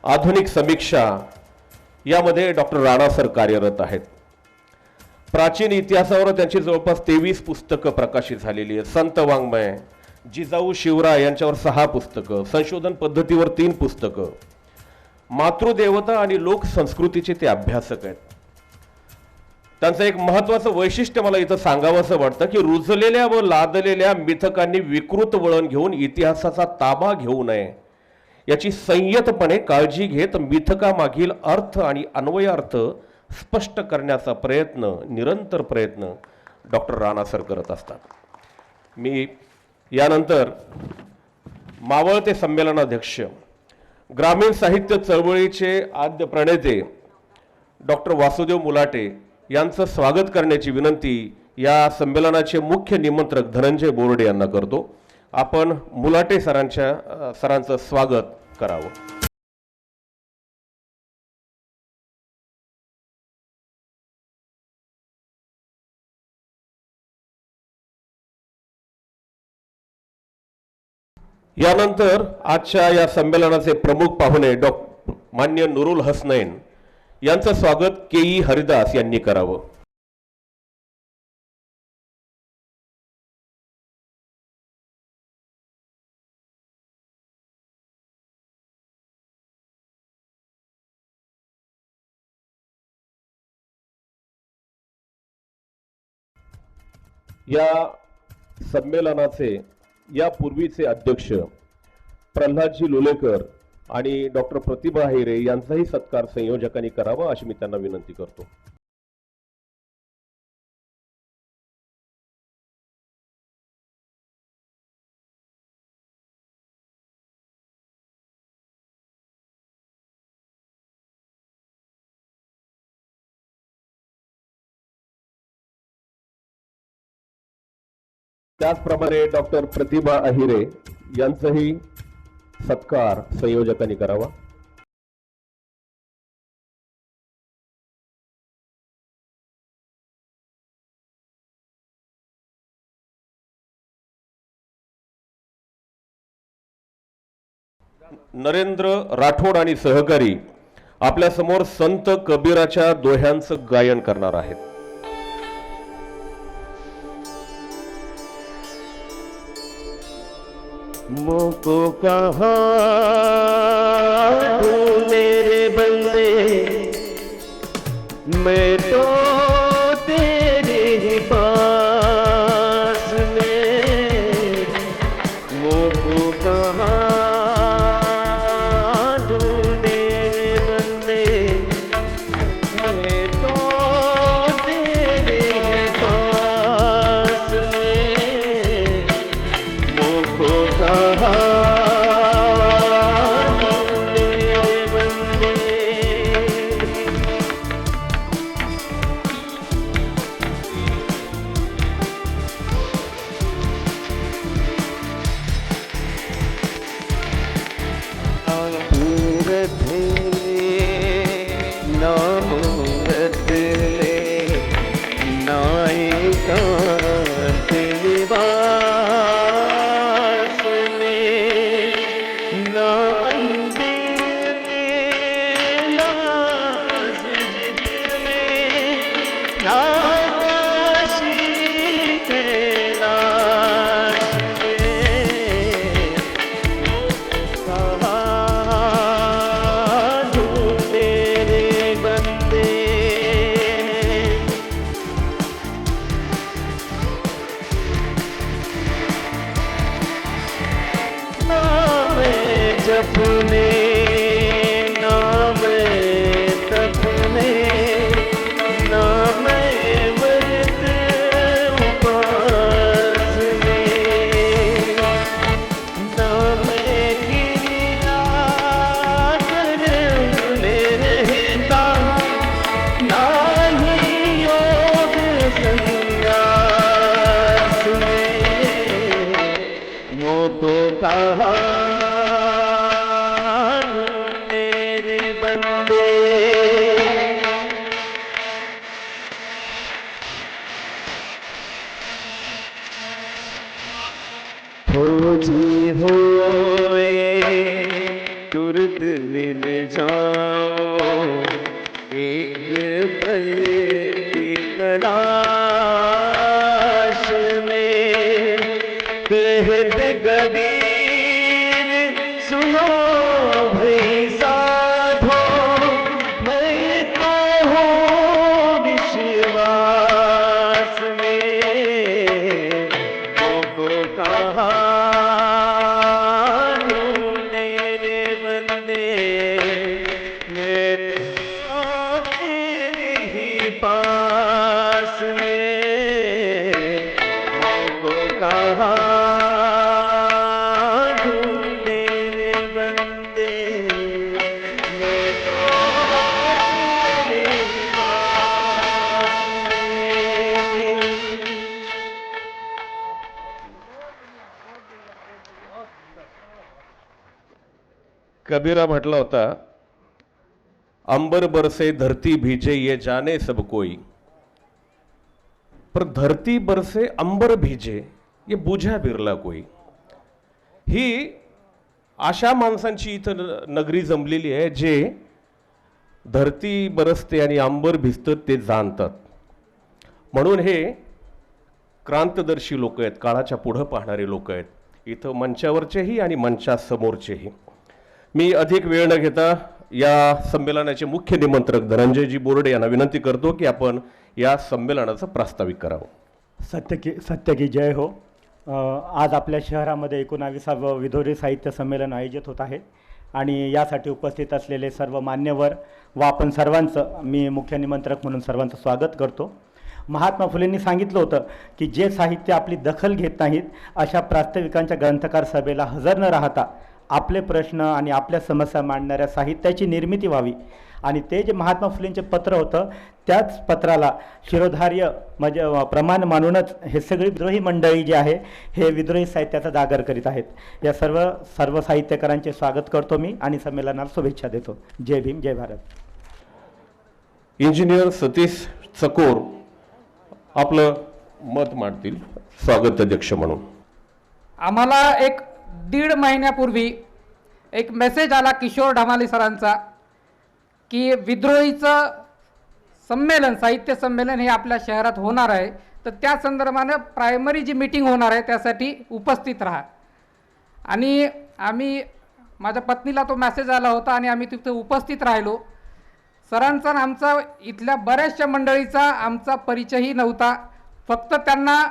आधुनिक समीक्षा यामध्ये डॉक्टर राणा सर कार्यरत आहेत. प्राचीन इतिहासावर त्यांची जवळपास 23 पुस्तकं प्रकाशित झालेली आहेत. संत वाङ्मय, जिजाऊ शिवराय यांच्यावर 6 पुस्तकं, संशोधन पद्धतीवर 3 पुस्तकं, मातृदेवता आणि लोकसंस्कृतीचे ते अभ्यासक आहेत. त्यांचं एक महत्त्वाचं वैशिष्ट्य मला इथं सांगावंसं वाटतं की रुजलेल्या व लादलेल्या मिथकांनी विकृत वळण घेऊन इतिहासाचा ताबा घेऊ नये याची संयतपणे काळजी घेत मिथकामागील अर्थ आणि अन्वयार्थ स्पष्ट करण्याचा निरंतर प्रयत्न डॉक्टर राणा सर करत असतात. मी यानंतर मावळते संमेलनाध्यक्ष, ग्रामीण साहित्य चळवळीचे आद्य प्रणेते डॉक्टर वासुदेव मुलाटे यांचं स्वागत करण्याची विनंती या संमेलनाचे मुख्य निमंत्रक धनंजय बोर्डे यांना करतो. आपण मुलाटे सरांचं स्वागत करावं. यानंतर आजच्या या संमेलनाचे प्रमुख पाहुणे मान्य नुरुल हसनैन यांचं स्वागत के.ई. हरिदास यांनी करावं. या संमेलनाचे यापूर्वीचे अध्यक्ष प्रल्हादजी लुलेकर आणि डॉक्टर प्रतिभा अहिरे यांचाही सत्कार संयोजकांनी करावा अशी मी त्यांना विनंती करतो. त्याचप्रमाणे डॉक्टर प्रतिभा अहिरे यांचाही सत्कार संयोजकांनी करावा. नरेंद्र राठोड आणि सहकारी आपल्या समोर संत कबीराच्या दोह्यांचं गायन करणार आहेत. मुझको कहा तू मेरे बंदे, मैं तो तेरे ही पास में. मुझको कहा तू मेरे बंदे, मैं तो तेरे ही पास में. मुझको कहा मेरे बंदे. मूरत ना मूरत नायिका तेरे वास में. सपने नाम सपने नाम व्रत उपास में नाम गिरिया करने रहता नाही योग संन्यास में मोको कहा मेरे बंदे फौजी होए तुरत मिल जाओ एक पल की तलाश में कहत कबीर सुनो भाई साधो मैं तो हूँ विश्वास में मोको कहा मेरे बंदे मेरे ही पास में मोको कहा मेरे बंदे मेरे पास में। कबीरा म्हटला होता, अंबर बरसे धरती भीजे ये जाने सब कोई, पर धरती बरसे अंबर भीजे ये बुझा बिरला कोई. ही अशा माणसांची इथं नगरी जमलेली आहे जे धरती बरसते आणि अंबर भिजतं ते जाणतात. म्हणून हे क्रांतदर्शी लोक आहेत, काळाच्या पुढं पाहणारे लोक आहेत इथं, मंचावरचेही आणि मंचासमोरचेही. मी अधिक वेळ न घेता या संमेलनाचे मुख्य निमंत्रक धनंजयजी बोर्डे यांना विनंती करतो की आपण या संमेलनाचं प्रास्ताविक करावं. सत्य की जय हो. आज आपल्या शहरामध्ये 19वे विधोरी साहित्य संमेलन आयोजित होत आहे आणि यासाठी उपस्थित असलेले सर्व मान्यवर व आपण सर्वांचं मी मुख्य निमंत्रक म्हणून सर्वांचं स्वागत करतो. महात्मा फुलेंनी सांगितलं होतं की जे साहित्य आपली दखल घेत नाहीत अशा प्रास्ताविकांच्या ग्रंथकार सभेला हजर न राहता आपले प्रश्न आणि आपल्या समस्या मांडणाऱ्या साहित्याची निर्मिती व्हावी. आणि ते जे महात्मा फुलेंचे पत्र होतं त्याच पत्राला शिरोधार्य म्हणजे प्रमाण मानूनच हे सगळी विद्रोही मंडळी जी आहे हे विद्रोही साहित्याचा जागर करीत आहेत. या सर्व साहित्यकारांचे स्वागत करतो मी आणि संमेलनाला शुभेच्छा देतो. जय भीम, जय भारत. इंजिनियर सतीश चकोर आपलं मत मांडतील स्वागत अध्यक्ष म्हणून. आम्हाला 1.5 महिन्यापूर्वी एक मेसेज आला किशोर ढमाले सरांचा की विद्रोहीचं संमेलन, साहित्य संमेलन हे आपल्या शहरात होणार आहे, तर त्या संदर्भानं प्रायमरी जी मीटिंग होणार आहे त्यासाठी उपस्थित राहा. आणि माझ्या पत्नीला तो मेसेज आला होता आणि आम्ही तिथे उपस्थित राहिलो. सरांचा आणि आमचा इथल्या बऱ्याचशा मंडळीचा आमचा परिचयही नव्हता. फक्त त्यांना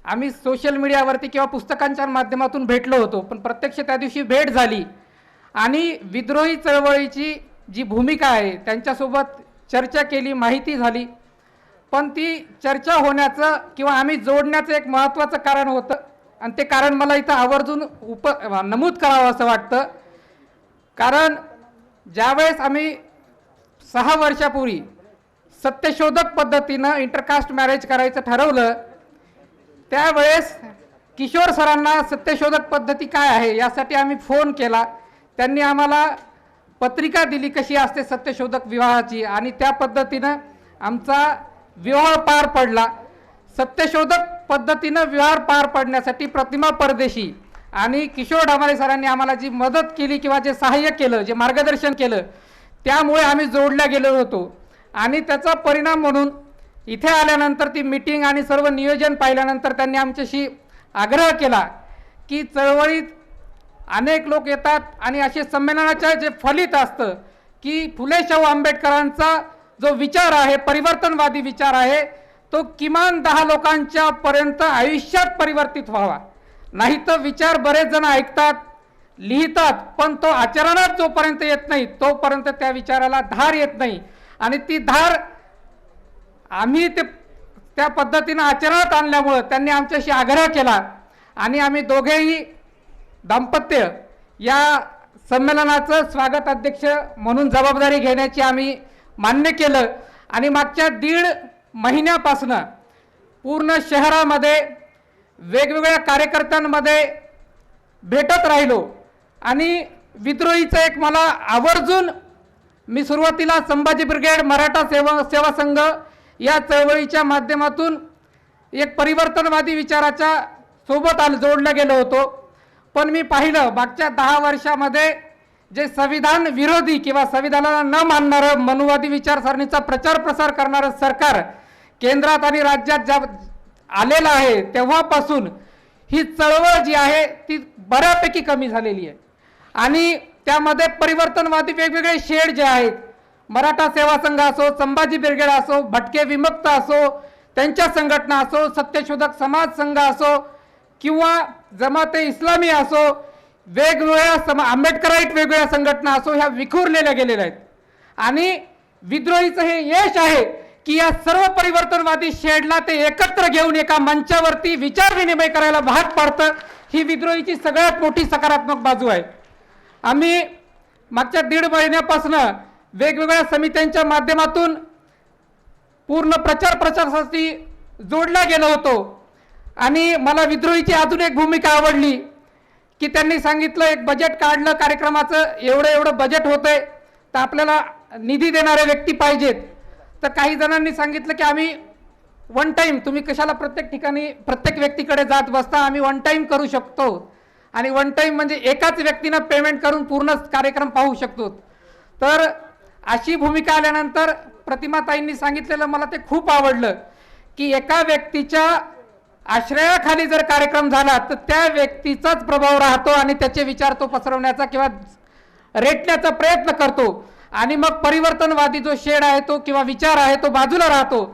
आम्ही सोशल मीडियावरती किंवा पुस्तकांच्या माध्यमातून भेटलो होतो, पण प्रत्यक्ष त्या दिवशी भेट झाली आणि विद्रोही चळवळीची जी भूमिका आहे त्यांच्यासोबत चर्चा केली, माहिती झाली. पण ती चर्चा होण्याचं किंवा आम्ही जोडण्याचं एक महत्त्वाचं कारण होतं आणि ते कारण मला इथं आवर्जून नमूद करावं असं वाटतं. कारण ज्यावेळेस आम्ही 6 वर्षापूर्वी सत्यशोधक पद्धतीनं इंटरकास्ट मॅरेज करायचं ठरवलं त्यावेळेस किशोर सरांना सत्यशोधक पद्धती काय आहे यासाठी आम्ही फोन केला. त्यांनी आम्हाला पत्रिका दिली कशी असते सत्यशोधक विवाहाची आणि त्या पद्धतीनं आमचा विवाह पार पडला. सत्यशोधक पद्धतीनं विवाह पार पडण्यासाठी प्रतिमा परदेशी आणि किशोर ढमाले सरांनी आम्हाला जी मदत केली किंवा जे सहाय्य केलं, जे मार्गदर्शन केलं, त्यामुळे आम्ही जोडल्या गेलो होतो. आणि त्याचा परिणाम म्हणून इथे आल्यानंतर ती मीटिंग आणि सर्व नियोजन पाहिल्यानंतर त्यांनी आमच्याशी आग्रह केला की चळवळीत अनेक लोक येतात आणि असे संमेलनाचे जे फलित असतं की फुले शाहू आंबेडकरांचा जो विचार आहे, परिवर्तनवादी विचार आहे, तो किमान 10 लोकांच्या पर्यंत आयुष्यात परिवर्तित व्हावा. नाही तर विचार बरेच जण ऐकतात लिहितात, पण तो आचरणात जोपर्यंत येत नाही तोपर्यंत त्या विचाराला धार येत नाही. आणि ती धार आम्ही त्या पद्धतीनं आचरणात आणल्यामुळं त्यांनी आमच्याशी आग्रह केला आणि आम्ही दोघेही दाम्पत्य या संमेलनाचं स्वागत अध्यक्ष म्हणून जबाबदारी घेण्याची आम्ही मान्य केलं. आणि मागच्या 1.5 महिन्यापासून पूर्ण शहरामध्ये वेगवेगळ्या कार्यकर्त्यांमध्ये भेटत राहिलो. आणि विद्रोहीचं एक मला आवर्जून, मी सुरुवातीला संभाजी ब्रिगेड मराठा सेवा संघ या चळवळीच्या माध्यमातून एक परिवर्तनवादी विचाराच्या सोबत जोडलं गेलो होतो. पण मी पाहिलं मागच्या 10 वर्षामध्ये जे संविधान विरोधी किंवा संविधानाला न मानणारं मनुवादी विचारसरणीचा प्रचार प्रसार करणारं सरकार केंद्रात आणि राज्यात ज्या आलेलं आहे तेव्हापासून ही चळवळ जी आहे ती बऱ्यापैकी कमी झालेली आहे. आणि त्यामध्ये परिवर्तनवादी वेगवेगळे शेड जे आहेत, मराठा सेवा संघ असो, संभाजी ब्रिगेड असो, भटके विमुक्त असो, त्यांच्या संघटना असो, सत्यशोधक समाज संघ असो किंवा जमाते इस्लामी असो, वेगवेगळ्या आंबेडकराईट वेगवेगळ्या संघटना असो, ह्या विखुरलेल्या गेलेल्या आहेत. आणि विद्रोहीचं हे यश आहे की या सर्व परिवर्तनवादी शेडला ते एकत्र घेऊन एका मंचावरती विचार विनिमय करायला भाग पाडतं. ही विद्रोहीची सगळ्यात मोठी सकारात्मक बाजू आहे. आम्ही मागच्या 1.5 महिन्यापासून वेगवेगळ्या समित्यांच्या माध्यमातून पूर्ण प्रचारासाठी जोडला गेलो होतो. आणि मला विद्रोहीची अजून एक भूमिका आवडली की त्यांनी सांगितलं, एक बजेट काढलं कार्यक्रमाचं, एवढं बजेट होतंय तर आपल्याला निधी देणारे व्यक्ती पाहिजेत. तर काही जणांनी सांगितलं की आम्ही वन टाईम, तुम्ही कशाला प्रत्येक ठिकाणी प्रत्येक व्यक्तीकडे जात बसता, आम्ही वन टाईम करू शकतो. आणि वन टाईम म्हणजे एकाच व्यक्तीनं पेमेंट करून पूर्ण कार्यक्रम पाहू शकतो. तर अशी भूमिका आल्यानंतर प्रतिमाताईंनी सांगितलेलं मला ते खूप आवडलं की एका व्यक्तीच्या आश्रयाखाली जर कार्यक्रम झाला तर त्या व्यक्तीचाच प्रभाव राहतो आणि त्याचे विचार तो पसरवण्याचा किंवा रेटण्याचा प्रयत्न करतो. आणि मग परिवर्तनवादी जो शेड आहे तो किंवा विचार आहे तो बाजूला राहतो.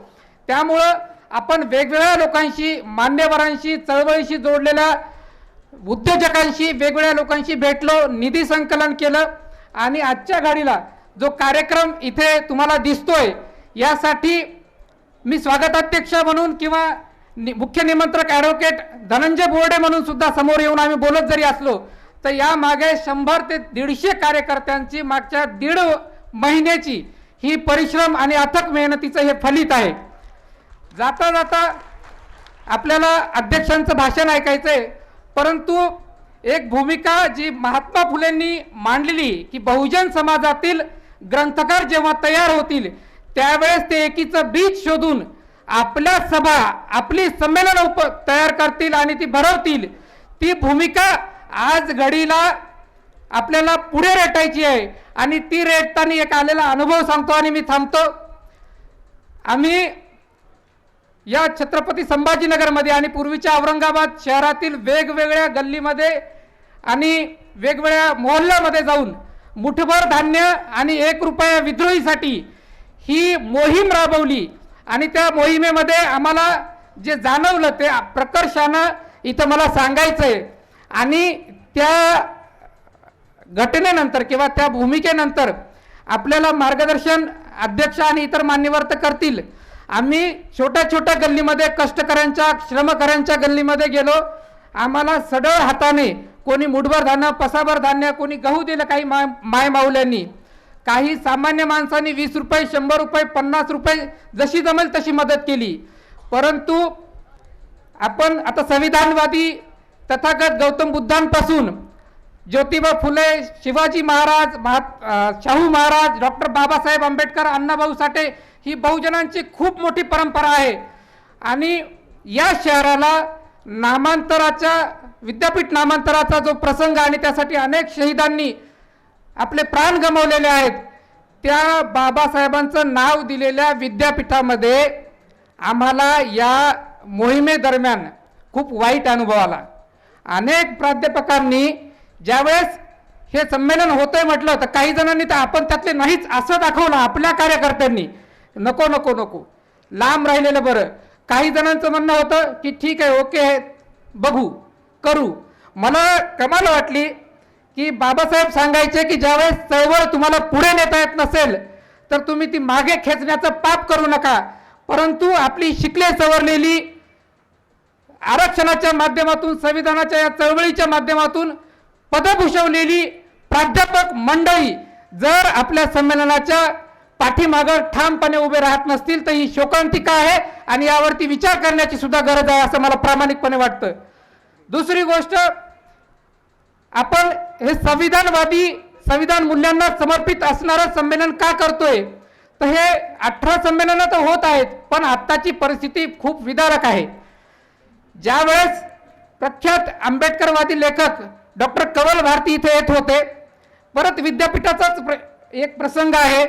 त्यामुळं आपण वेगवेगळ्या लोकांशी, मान्यवरांशी, चळवळीशी जोडलेल्या उद्योजकांशी, वेगवेगळ्या लोकांशी भेटलो, निधी संकलन केलं. आणि आजच्या घडीला जो कार्यक्रम इथे तुम्हाला दिसतोय यासाठी मी स्वागताध्यक्ष म्हणून किंवा मुख्य निमंत्रक ॲडव्होकेट धनंजय बोर्डे म्हणून सुद्धा समोर येऊन आम्ही बोलत जरी असलो तर या मागे 100 ते 150 कार्यकर्त्यांची मागच्या 1.5 महिन्याची ही परिश्रम आणि अथक मेहनतीचं हे फलित आहे. जाता जाता आपल्याला अध्यक्षांचं भाषण ऐकायचंय, परंतु एक भूमिका जी महात्मा फुलेंनी मांडलेली की बहुजन समाजातील ग्रंथकार जेव्हा तयार होतील त्यावेळेस ते एकीचं बीज शोधून आपल्या सभा, आपली संमेलन तयार करतील आणि ती भरवतील. ती भूमिका आज घडीला आपल्याला पुढे रेटायची आहे. आणि ती रेटताना एक आलेला अनुभव सांगतो आणि मी थांबतो. आम्ही या छत्रपती संभाजीनगरमध्ये आणि पूर्वीच्या औरंगाबाद शहरातील वेगवेगळ्या गल्लीमध्ये आणि वेगवेगळ्या मोहल्ल्यामध्ये जाऊन मुठभर धान्य आणि 1 रुपया विद्रोहीसाठी ही मोहीम राबवली. आणि त्या मोहिमेमध्ये आम्हाला जे जाणवलं ते प्रकर्षानं इथं मला सांगायचंय. आणि त्या घटनेनंतर किंवा त्या भूमिकेनंतर आपल्याला मार्गदर्शन अध्यक्ष आणि इतर मान्यवर तर करतील. आम्ही छोट्या छोट्या गल्लीमध्ये, कष्टकऱ्यांच्या, श्रमकऱ्यांच्या गल्लीमध्ये गेलो. आम्हाला सडळ हाताने कोणी मुठभर धान्य, पसाभर धान्य, कोणी गहू दिलं काही माय माऊल्यांनी, काही सामान्य माणसांनी 20 रुपये, 100 रुपये, 50 रुपये जशी जमेल तशी मदत केली. परंतु आपण आता संविधानवादी तथागत गौतम बुद्धांपासून ज्योतिबा फुले, शिवाजी महाराज, शाहू महाराज, डॉक्टर बाबासाहेब आंबेडकर, अण्णाभाऊ साठे, ही बहुजनांची खूप मोठी परंपरा आहे. आणि या शहराला नामांतराच्या, विद्यापीठ नामांतराचा जो प्रसंग आणि त्यासाठी अनेक शहीदांनी आपले प्राण गमावलेले आहेत, त्या बाबासाहेबांचं नाव दिलेल्या विद्यापीठामध्ये आम्हाला या मोहिमेदरम्यान खूप वाईट अनुभव आला. अनेक प्राध्यापकांनी ज्यावेळेस हे संमेलन होतंय म्हटलं तर काही जणांनी तर आपण त्यातले नाहीच असं दाखवलं आपल्या कार्यकर्त्यांनी. नको नको नको, लांब राहिलेलं बरं. काही जणांचं म्हणणं होतं की ठीक आहे, ओके आहे, बघू, करू. मला कमाल वाटली की बाबासाहेब सांगायचे की ज्यावेळेस चळवळ तुम्हाला पुढे नेता येत नसेल तर तुम्ही ती मागे खेचण्याचं पाप करू नका, परंतु आपली शिकले सवरलेली आरक्षणाच्या माध्यमातून संविधानाच्या या चळवळीच्या माध्यमातून पदभूषवलेली प्राध्यापक मंडळी जर आपल्या संमेलनाच्या पाठीमागं ठामपणे उभे राहत नसतील तर ही शोकांतिका आहे आणि यावरती विचार करण्याची सुद्धा गरज आहे असं मला प्रामाणिकपणे वाटतं. दुसरी गोष्ट, आपण हे संविधान मूल्यांना समर्पित असणारं संमेलन का करतोय, तर हे 18 संमेलनं तर होत आहेत, पण आत्ताची परिस्थिती खूप विदारक आहे. ज्यावेळेस प्रख्यात आंबेडकरवादी लेखक डॉक्टर कवल भारती इथे येत होते, परत विद्यापीठाचाच एक प्रसंग आहे.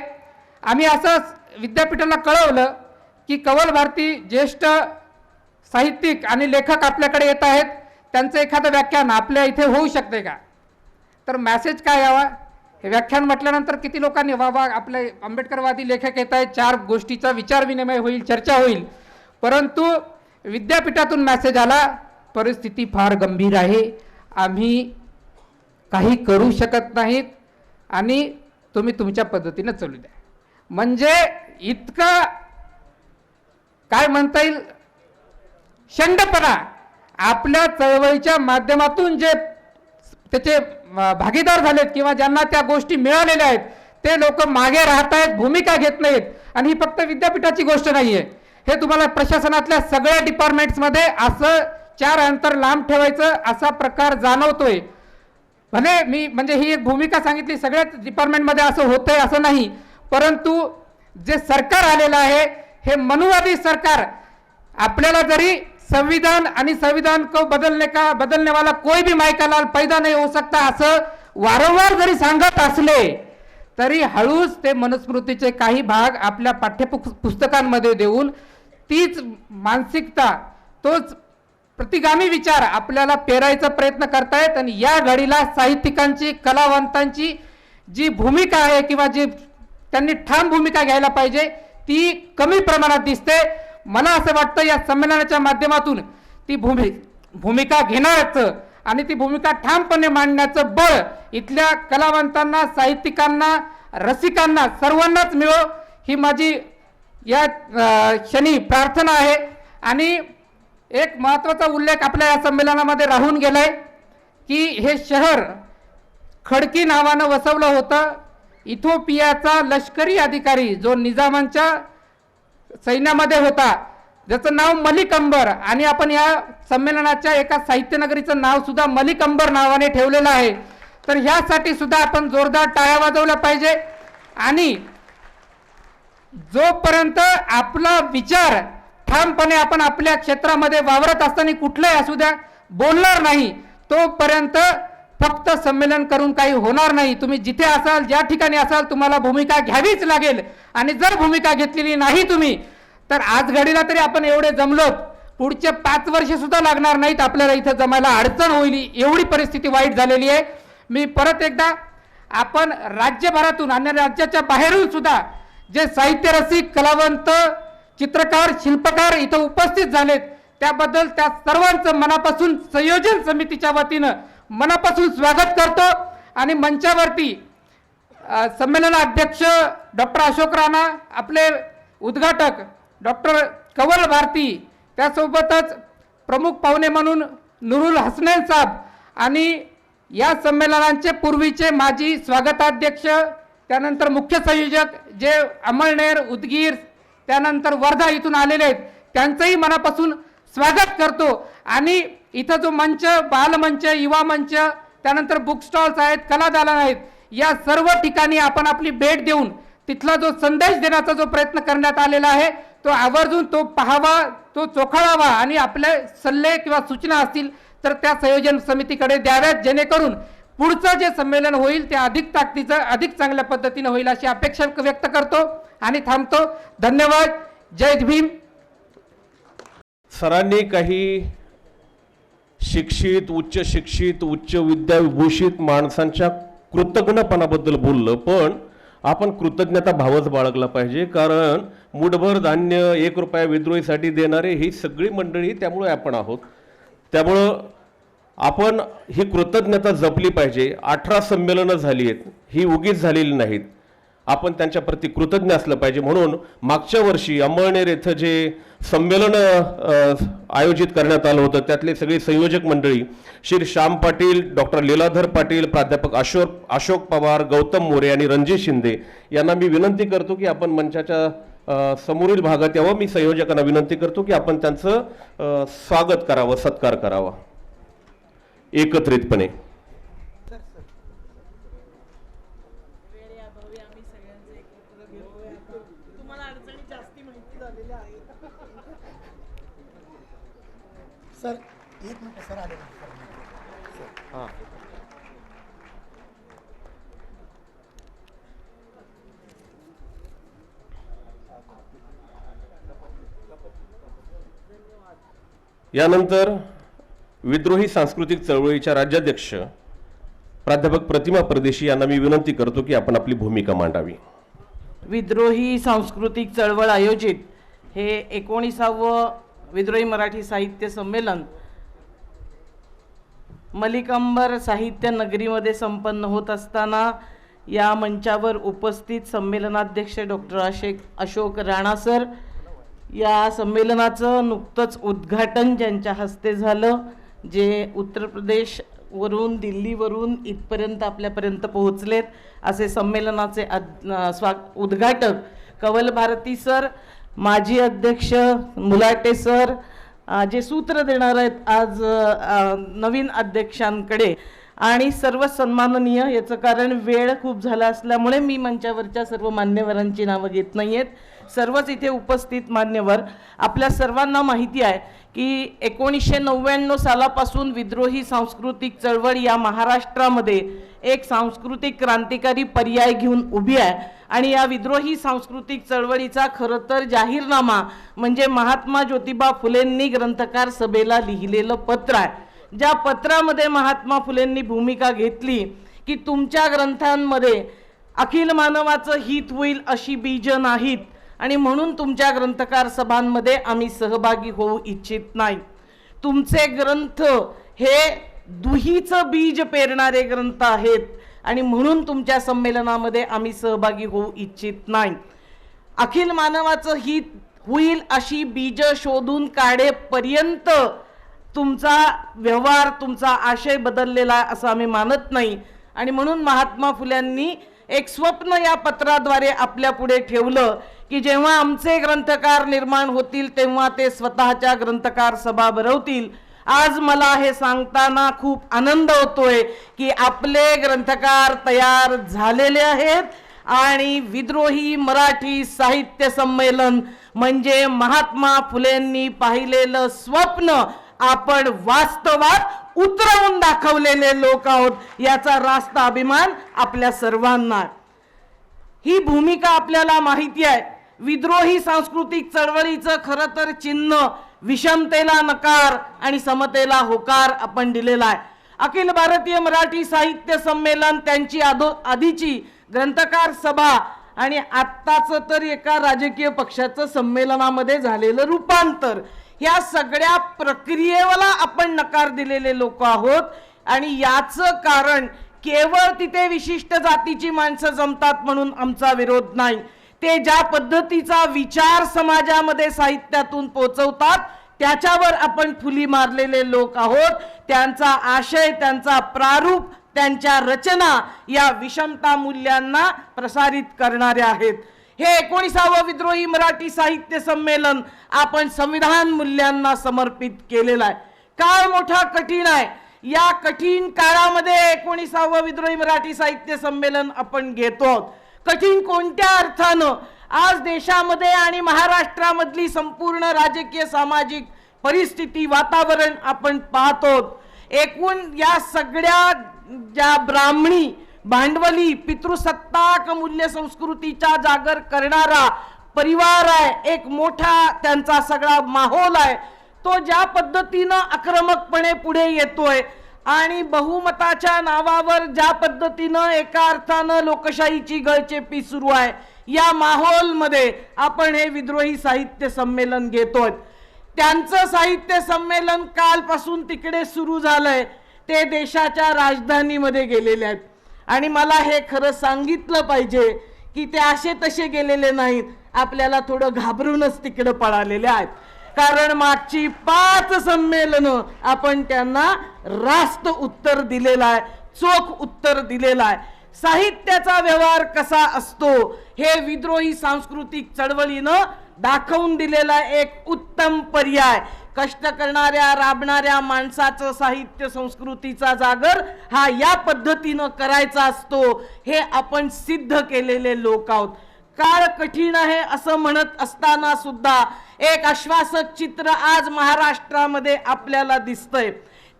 आम्ही असं विद्यापीठाला कळवलं की कवल भारती ज्येष्ठ साहित्यिक आणि लेखक आपल्याकडे येत आहेत, त्यांचं एखादं व्याख्यान आपल्या इथे होऊ शकते का. तर मेसेज काय यावा, हे व्याख्यान म्हटल्यानंतर किती लोकांनी वा आपले आंबेडकरवादी लेखक येत आहेत, 4 गोष्टीचा विचारविनिमय होईल, चर्चा होईल. परंतु विद्यापीठातून मेसेज आला, परिस्थिती फार गंभीर आहे, आम्ही काही करू शकत नाहीत आणि तुम्ही तुमच्या पद्धतीने चालू द्या. म्हणजे इतका काय म्हणता येईल शंडपणा, आपल्या चळवळीच्या माध्यमातून जे त्याचे भागीदार झालेत किंवा ज्यांना त्या गोष्टी मिळालेल्या आहेत ते लोक मागे राहत आहेत, भूमिका घेत नाहीत. आणि ही फक्त विद्यापीठाची गोष्ट नाही आहे, हे तुम्हाला प्रशासनातल्या सगळ्या डिपार्टमेंट्समध्ये असं 4 अंतर लांब ठेवायचं असा प्रकार जाणवतोय. भले मी म्हणजे ही एक भूमिका सांगितली, सगळ्याच डिपार्टमेंटमध्ये असं होतंय असं नाही, परंतु जे सरकार आलेलं आहे हे मनुवादी सरकार, आपल्याला जरी संविधान आणि संविधान को बदलने वाला कोई भी मायकालाल पैदा नहीं हो सकता असं वारंवार जरी सांगत असले तरी हळूच ते मनुस्मृतीचे काही भाग आपल्या पाठ्यपुस्तकांमध्ये देऊन तीच मानसिकता, तोच प्रतिगामी विचार आपल्याला पेरायचा प्रयत्न करतायत. आणि या घडीला साहित्यिकांची, कलावंतांची जी भूमिका आहे किंवा जी त्यांनी ठाम भूमिका घ्यायला पाहिजे ती कमी प्रमाणात दिसते. मला असं वाटतं या संमेलनाच्या माध्यमातून ती भूमिका घेण्याचं आणि ती भूमिका ठामपणे मांडण्याचं बळ इथल्या कलावंतांना, साहित्यिकांना, रसिकांना सर्वांनाच मिळो ही माझी या क्षणी प्रार्थना आहे. आणि एक महत्त्वाचा उल्लेख आपल्या या संमेलनामध्ये राहून गेलाय की हे शहर खडकी नावानं वसवलं होतं. इथिओपियाचा लष्करी अधिकारी जो निजामांच्या सैन्यामध्ये होता, ज्याचं नाव मलिक अंबर, आणि आपण या संमेलनाच्या एका साहित्यनगरीचं नाव सुद्धा मलिक अंबर नावाने ठेवलेलं आहे. तर ह्यासाठी सुद्धा आपण जोरदार टाळ्या वाजवल्या पाहिजे. आणि जोपर्यंत आपला विचार ठामपणे आपण आपल्या क्षेत्रामध्ये वावरत असताना कुठलाही असू द्या बोलणार नाही, तोपर्यंत फक्त संमेलन करून काही होणार नाही. तुम्ही जिथे असाल, ज्या ठिकाणी असाल, तुम्हाला भूमिका घ्यावीच लागेल. आणि जर भूमिका घेतलेली नाही तुम्ही, तर आज घडीला तरी आपण एवढे जमलोत, पुढचे 5 वर्ष सुद्धा लागणार नाहीत आपल्याला इथं जमायला अडचण होईल, एवढी परिस्थिती वाईट झालेली आहे. मी परत एकदा आपण राज्यभरातून आणि राज्याच्या बाहेरून सुद्धा जे साहित्य रसिक, कलावंत, चित्रकार, शिल्पकार इथं उपस्थित झालेत त्याबद्दल त्या सर्वांचं मनापासून संयोजन समितीच्या वतीनं मनापासून स्वागत करतो. आणि मंचावरती संमेलनाध्यक्ष डॉक्टर अशोक राणा, आपले उद्घाटक डॉक्टर कवल भारती, त्यासोबतच प्रमुख पाहुणे म्हणून नुरुल हसनैन साहेब आणि या संमेलनांचे पूर्वीचे माजी स्वागताध्यक्ष, त्यानंतर मुख्य संयोजक जे अमळनेर, उदगीर, त्यानंतर वर्धा इथून आलेले आहेत, त्यांचंही मनापासून स्वागत करतो. आणि इथं जो मंच, बालमंच, युवा मंच, त्यानंतर बुक स्टॉल्स आहेत, कलादालन आहेत, या सर्व ठिकाणी आपण आपली भेट देऊन तिथला जो संदेश देण्याचा जो प्रयत्न करण्यात आलेला आहे तो आवर्जून तो पाहावा, तो चोखाळावा आणि आपले सल्ले किंवा सूचना असतील तर त्या संयोजन समितीकडे द्याव्यात, जेणेकरून पुढचं जे संमेलन होईल ते अधिक ताकदीचं, अधिक चांगल्या पद्धतीने होईल अशी अपेक्षा व्यक्त करतो आणि थांबतो. धन्यवाद. जय भीम. सरांनी काही शिक्षित, उच्च शिक्षित, उच्च विद्याविभूषित माणसांच्या कृतज्ञपणाबद्दल बोललं, पण आपण कृतज्ञता भावच बाळगला पाहिजे. कारण मुठभर धान्य 1 रुपया विद्रोहीसाठी देणारे ही सगळी मंडळी त्यामुळे आपण आहोत. त्यामुळं आपण ही कृतज्ञता जपली पाहिजे. 18 संमेलनं झाली आहेत, ही उगीच झालेली नाहीत. आपण त्यांच्या प्रती कृतज्ञ असलं पाहिजे. म्हणून मागच्या वर्षी अंमळनेर येथे जे संमेलन आयोजित करण्यात आलं होतं, त्यातले सगळे संयोजक मंडळी श्री श्याम पाटील, डॉक्टर लीलाधर पाटील, प्राध्यापक अशोक पवार, गौतम मोरे आणि रणजित शिंदे यांना मी विनंती करतो की आपण मंचाच्या समोरील भागात यावं. मी संयोजकांना विनंती करतो की आपण त्यांचं स्वागत करावं, सत्कार करावा एकत्रितपणे. सर एक मिनिट सर आले हां. यानंतर विद्रोही सांस्कृतिक चळवळीच्या राज्याध्यक्ष प्राध्यापक प्रतिमा परदेशी यांना मी विनंती करतो की आपण आपली भूमिका मांडावी. विद्रोही सांस्कृतिक चळवळ आयोजित हे 19वे विद्रोही मराठी साहित्य संमेलन मलिकांबर साहित्य नगरीमध्ये संपन्न होत असताना या मंचावर उपस्थित संमेलनाध्यक्ष डॉक्टर अशोक राणा सर, या संमेलनाचं नुकतंच उद्घाटन ज्यांच्या हस्ते झालं, जे उत्तर प्रदेशवरून दिल्लीवरून इथपर्यंत आपल्यापर्यंत पोहोचलेत, असे संमेलनाचे उद्घाटक कवल भारती सर, माजी अध्यक्ष मुलाटे सर, जे सूत्र देणार आहेत आज नवीन अध्यक्षांकडे, आणि सर्व सन्माननीय. याचं कारण वेळ खूप झाला असल्यामुळे मी मंचावरच्या सर्व मान्यवरांची नावं घेत नाही आहेत. सर्वच इथे उपस्थित मान्यवर, आपल्या सर्वांना माहिती आहे की 1999 सालापासून विद्रोही सांस्कृतिक चळवळ या महाराष्ट्रामध्ये एक सांस्कृतिक क्रांतिकारी पर्याय घेऊन उभी आहे. आणि या विद्रोही सांस्कृतिक चळवळीचा खरं तर जाहीरनामा म्हणजे महात्मा ज्योतिबा फुलेंनी ग्रंथकार सभेला लिहिलेलं पत्र आहे. ज्या पत्रामध्ये महात्मा फुलेंनी भूमिका घेतली की तुमच्या ग्रंथांमध्ये अखिल मानवाचं हित होईल अशी बीज नाहीत, आणि म्हणून तुमच्या ग्रंथकार सभांमध्ये आम्ही सहभागी होऊ इच्छित नाही. तुमचे ग्रंथ हे दुहीचं बीज पेरणारे ग्रंथ आहेत, आणि म्हणून तुमच्या संमेलनामध्ये आम्ही सहभागी होऊ इच्छित नाही. अखिल मानवाचं हित होईल अशी बीज शोधून काढेपर्यंत तुमचा व्यवहार, तुमचा आशय बदललेला असं आम्ही मानत नाही. आणि म्हणून महात्मा फुल्यांनी एक स्वप्न या पत्राद्वारे आपल्या पुढे ठेवलं की जेव्हा आमचे ग्रंथकार निर्माण होतील तेव्हा ते स्वतःच्या ग्रंथकार सभा भरवतील. आज मला हे सांगताना खूप आनंद होतोय की आपले ग्रंथकार तयार झालेले आहेत, आणि विद्रोही मराठी साहित्य संमेलन म्हणजे महात्मा फुलेंनी पाहिलेलं स्वप्न आपण वास्तवात उतरवून दाखवलेले लोक आहोत, याचा रास्त अभिमान आपल्या सर्वांना. ही भूमिका आपल्याला माहिती आहे. विद्रोही सांस्कृतिक चळवळीचं खरं तर चिन्ह विषमतेला नकार आणि समतेला होकार आपण दिलेला आहे. अखिल भारतीय मराठी साहित्य संमेलन, त्यांची आधीची ग्रंथकार सभा आणि आत्ताचं तर एका राजकीय पक्षाचं संमेलनामध्ये झालेलं रूपांतर, या सगळ्या प्रक्रियेला आपण नकार दिलेले लोक आहोत. आणि याचं कारण केवळ तिथे विशिष्ट जातीची माणसं जमतात म्हणून आमचा विरोध नाही. ते ज्या पद्धतीचा विचार समाजामध्ये साहित्यातून पोचवतात त्याच्यावर आपण फुली मारलेले लोक आहोत. त्यांचा आशय, त्यांचा प्रारूप, त्यांच्या रचना या विषमता मूल्यांना प्रसारित करणारे आहेत. हे 19वे विद्रोही मराठी साहित्य संमेलन आपण संविधान मूल्यांना समर्पित केलेलं आहे. काळ मोठा कठीण आहे. या कठीण काळामध्ये 19वे विद्रोही मराठी साहित्य संमेलन आपण घेतो. कठीण कोणत्या अर्थानं? आज देशामध्ये आणि महाराष्ट्रामधली संपूर्ण राजकीय सामाजिक परिस्थिती, वातावरण आपण पाहतो. एकूण या सगळ्या ज्या ब्राह्मणी, भांडवली, पितृसत्ताक मूल्य संस्कृतीचा जागर करणारा परिवार आहे, एक मोठा त्यांचा सगळा माहोल आहे, तो ज्या पद्धतीनं आक्रमकपणे पुढे येतोय आणि बहुमताच्या नावावर ज्या पद्धतीनं एका अर्थानं लोकशाहीची गळचेपी सुरू आहे, या माहोलमध्ये आपण हे विद्रोही साहित्य संमेलन घेतोय. त्यांचं साहित्य संमेलन कालपासून तिकडे सुरू झालंय. ते देशाच्या राजधानीमध्ये गेलेले आहेत. आणि मला हे खरं सांगितलं पाहिजे की ते असे तसे गेलेले नाहीत, आपल्याला थोडं घाबरूनच तिकडे पळालेले आहेत. कारण मागची 5 संमेलनं आपण त्यांना रास्त उत्तर दिलेलं आहे, चोख उत्तर दिलेलं आहे. साहित्याचा व्यवहार कसा असतो हे विद्रोही सांस्कृतिक चळवळीनं दाखवून दिलेला एक उत्तम पर्याय. कष्ट करणाऱ्या राबणाऱ्या माणसाचं साहित्य संस्कृतीचा जागर हा या पद्धतीनं करायचा असतो, हे आपण सिद्ध केलेले लोक आहोत. काळ कठीण आहे असं म्हणत असताना सुद्धा एक आश्वासक चित्र आज महाराष्ट्रामध्ये आपल्याला दिसतंय.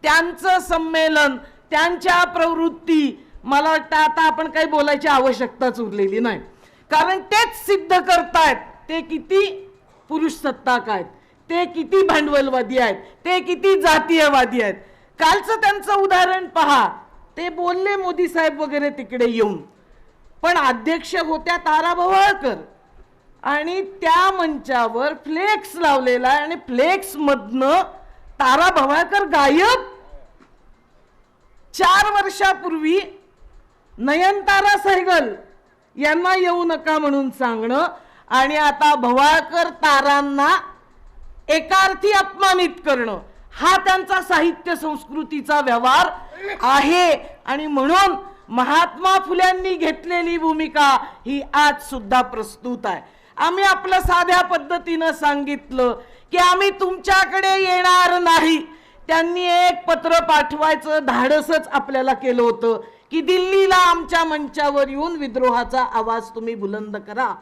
त्यांचं संमेलन, त्यांच्या प्रवृत्ती, मला वाटतं आता आपण काही बोलायची आवश्यकताच उरलेली नाही. कारण तेच सिद्ध करतायत ते किती पुरुष सत्ताक आहेत, ते किती भांडवलवादी आहेत, ते किती जातीयवादी आहेत. कालचं त्यांचं उदाहरण पहा. ते बोलले मोदी साहेब वगैरे तिकडे येऊन, पण अध्यक्ष होत्या तारा भवाळकर आणि त्या मंचावर फ्लेक्स लावलेला आहे आणि फ्लेक्स मधनं तारा भवाळकर गायब. 4 वर्षापूर्वी नयनतारा सहगल यांना येऊ नका म्हणून सांगणं आणि आता भवाळकर तारांना एकार्थी अपमानित करणं हा त्यांचा साहित्य संस्कृतीचा व्यवहार आहे. आणि म्हणून महात्मा फुल्यांनी घेतलेली भूमिका ही आज सुद्धा प्रस्तुत आहे. आम्ही आपलं साध्या पद्धतीनं सांगितलं की आम्ही तुमच्याकडे येणार नाही. त्यांनी एक पत्र पाठवायचं धाडसच आपल्याला केलं होतं की दिल्लीला आमच्या मंचावर येऊन विद्रोहाचा आवाज तुम्ही बुलंद करा.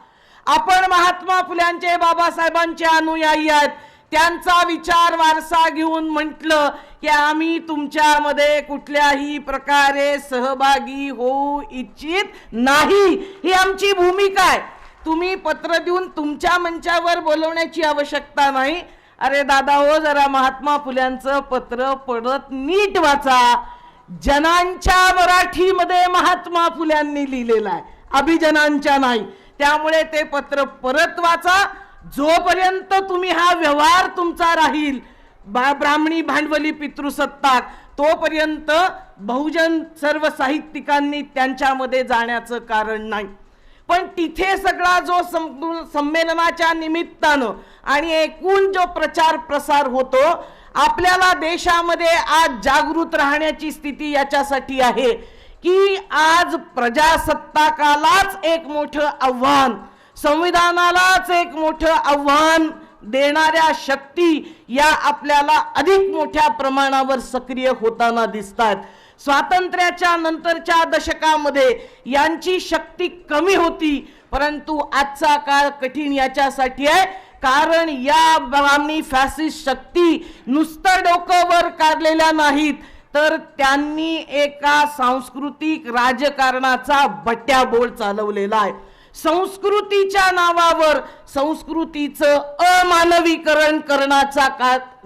आपण महात्मा फुल्यांचे, बाबासाहेबांचे अनुयायी आहेत. त्यांचा विचार वारसा घेऊन म्हटलं की आम्ही तुमच्यामध्ये कुठल्याही प्रकारे सहभागी होऊ इच्छित नाही, ही आमची भूमिका आहे. तुम्ही पत्र देऊन तुमच्या मंचावर बोलवण्याची आवश्यकता नाही. अरे दादा हो, जरा महात्मा फुल्यांचं पत्र पडत नीट वाचा. जनांच्या मराठीमध्ये महात्मा फुल्यांनी लिहिलेलं आहे, अभिजनांच्या नाही. त्यामुळे ते पत्र परत वाचा. जोपर्यंत तुम्ही हा व्यवहार तुमचा राहील ब्राह्मणी भांडवली पितृसत्ताक, तोपर्यंत बहुजन सर्व साहित्यिकांनी त्यांच्यामध्ये जाण्याचं कारण नाही. पण तिथे सगळा जो संमेलनाच्या निमित्तानं आणि एकूण जो प्रचार प्रसार होतो, आपल्याला देशामध्ये आज जागृत राहण्याची स्थिती याच्यासाठी आहे की आज प्रजासत्ताकालाच एक मोठं आव्हान, संविधानालाच एक मोठं आव्हान देणाऱ्या शक्ती या आपल्याला अधिक मोठ्या प्रमाणावर सक्रिय होताना दिसतात. स्वातंत्र्याच्या नंतरच्या दशकामध्ये यांची शक्ती कमी होती, परंतु आजचा काळ कठीण याच्यासाठी आहे कारण या ब्राह्मणी फॅसिस्ट शक्ती नुसतं डोकं वर काढलेल्या नाहीत, तर त्यांनी एका सांस्कृतिक राजकारणाचा बट्ट्याबोळ चालवलेला आहे. संस्कृतीच्या नावावर संस्कृतीचं अमानवीकरण करण्याचा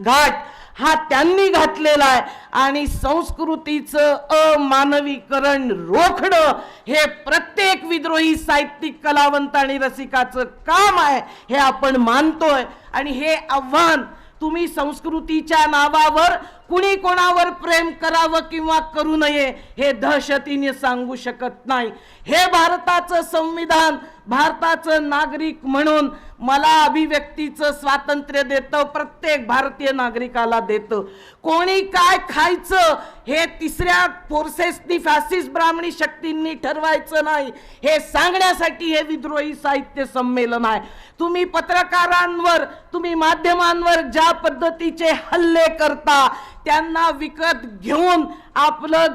घाट हा त्यांनी घातलेला आहे आणि संस्कृतीचं अमानवीकरण रोखणं हे प्रत्येक विद्रोही साहित्यिक कलावंत आणि रसिकाचं काम आहे हे आपण मानतोय. आणि हे आव्हान तुम्ही संस्कृतीच्या नावावर कुणी कोणावर प्रेम करावं किंवा करू नये हे दहशतीने सांगू शकत नाही. हे भारताचं संविधान भारताचं नागरिक म्हणून मला अभिव्यक्तीचं स्वातंत्र्य देतं, प्रत्येक भारतीय नागरिकाला देतं. कोणी काय खायचं हे तिसऱ्या फोर्सेसनी फॅसिस्ट ब्राह्मणी शक्तींनी ठरवायचं नाही, हे सांगण्यासाठी हे विद्रोही साहित्य संमेलन आहे. तुम्ही पत्रकारांवर, तुम्ही माध्यमांवर ज्या पद्धतीचे हल्ले करता, त्यांना विकत घेऊन आपलं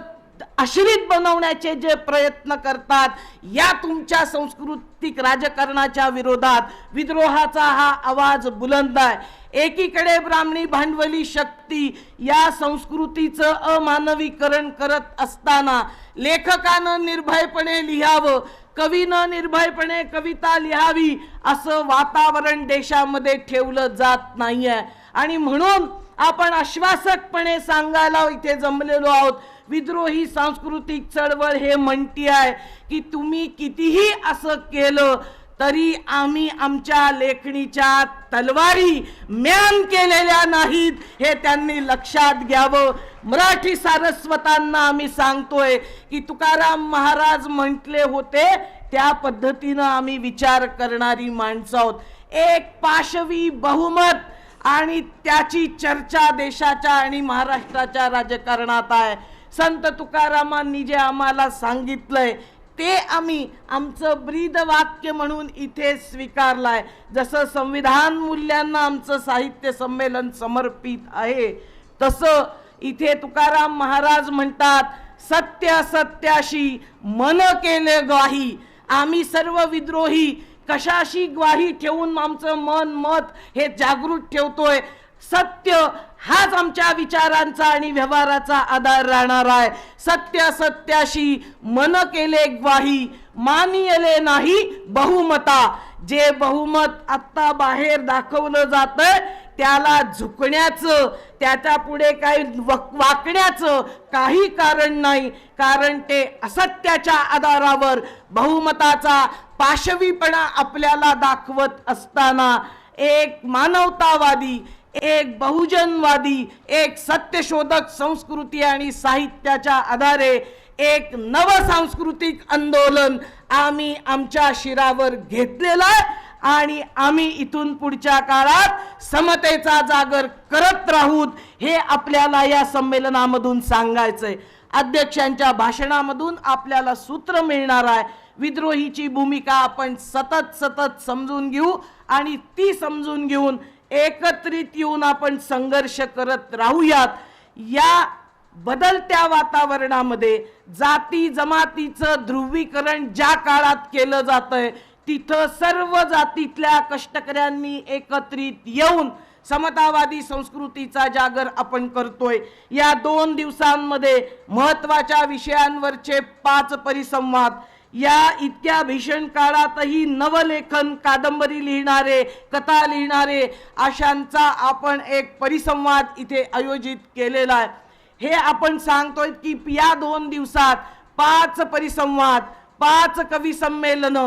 आश्रित बनवण्याचे जे प्रयत्न करतात, या तुमच्या सांस्कृतिक राजकारणाच्या विरोधात विद्रोहाचा हा आवाज बुलंद आहे. एकीकडे ब्राह्मणी भांडवली शक्ती या संस्कृतीचं अमानवीकरण करत असताना लेखकानं निर्भयपणे लिहावं, कवीनं निर्भयपणे कविता लिहावी असं वातावरण देशामध्ये ठेवलं जात नाहीये. आणि म्हणून आपण आश्वासकपणे सांगायला इथे जमलेलो आहोत, विद्रोही सांस्कृतिक चळवळ हे म्हणती आहे की तुम्ही कितीही असं केलं तरी आम्ही आमच्या लेखणीच्या तलवारी म्यान केलेल्या नाहीत, हे त्यांनी लक्षात घ्यावं. मराठी सारस्वतांना आम्ही सांगतोय की तुकाराम महाराज म्हटले होते त्या पद्धतीनं आम्ही विचार करणारी माणसं आहोत. एक पाशवी बहुमत आणि त्याची चर्चा देशाच्या आणि महाराष्ट्राच्या राजकारणात आहे. संत तुकारामांनी जे आम्हाला सांगितलंय ते आम्ही आमचं ब्रीद वाक्य म्हणून इथे स्वीकारलंय. जसं संविधान मूल्यांना आमचं साहित्य संमेलन समर्पित आहे, तसं इथे तुकाराम महाराज म्हणतात, सत्य असत्याशी मन केले ग्वाही. आम्ही सर्व विद्रोही कशाशी ग्वाही ठेवून आमचं मन मत हे जागृत ठेवतोय. सत्य हाच आमच्या विचारांचा आणि व्यवहाराचा आधार राहणार आहे. सत्य सत्याशी मन केले ग्वाही, मानियले नाही बहुमता. जे बहुमत आता बाहेर दाखवलं जातंय त्याला झुकण्याचं, त्याच्या पुढे काही वाकण्याचं काही कारण नाही, कारण ते असत्याच्या आधारावर बहुमताचा पाशवीपणा आपल्याला दाखवत असताना एक मानवतावादी, एक बहुजनवादी, एक सत्यशोधक संस्कृती आणि साहित्याच्या आधारे एक नवसांस्कृतिक आंदोलन आम्ही आमच्या शिरावर घेतलेलं आहे आणि आम्ही इथून पुढच्या काळात समतेचा जागर करत राहूत, हे आपल्याला या संमेलनामधून सांगायचंय. अध्यक्षांच्या भाषणामधून आपल्याला सूत्र मिळणार आहे. विद्रोहीची भूमिका आपण सतत समजून घेऊ आणि ती समजून घेऊन एकत्रित येऊन आपण संघर्ष करत राहूयात. या बदलत्या वातावरणामध्ये जाती जमातीचं ध्रुवीकरण ज्या काळात केलं जातंय तिथं सर्व जातीतल्या कष्टकऱ्यांनी एकत्रित येऊन समतावादी संस्कृतीचा जागर आपण करतोय. या 2 दिवसांमध्ये महत्त्वाच्या विषयांवरचे 5 परिसंवाद, या इतक्या भीषण काळातही नवलेखन, कादंबरी लिहिणारे, कथा लिहिणारे अशांचा आपण एक परिसंवाद इथे आयोजित केलेला आहे. हे आपण सांगतोय की या 2 दिवसात 5 परिसंवाद, 5 कवी संमेलन,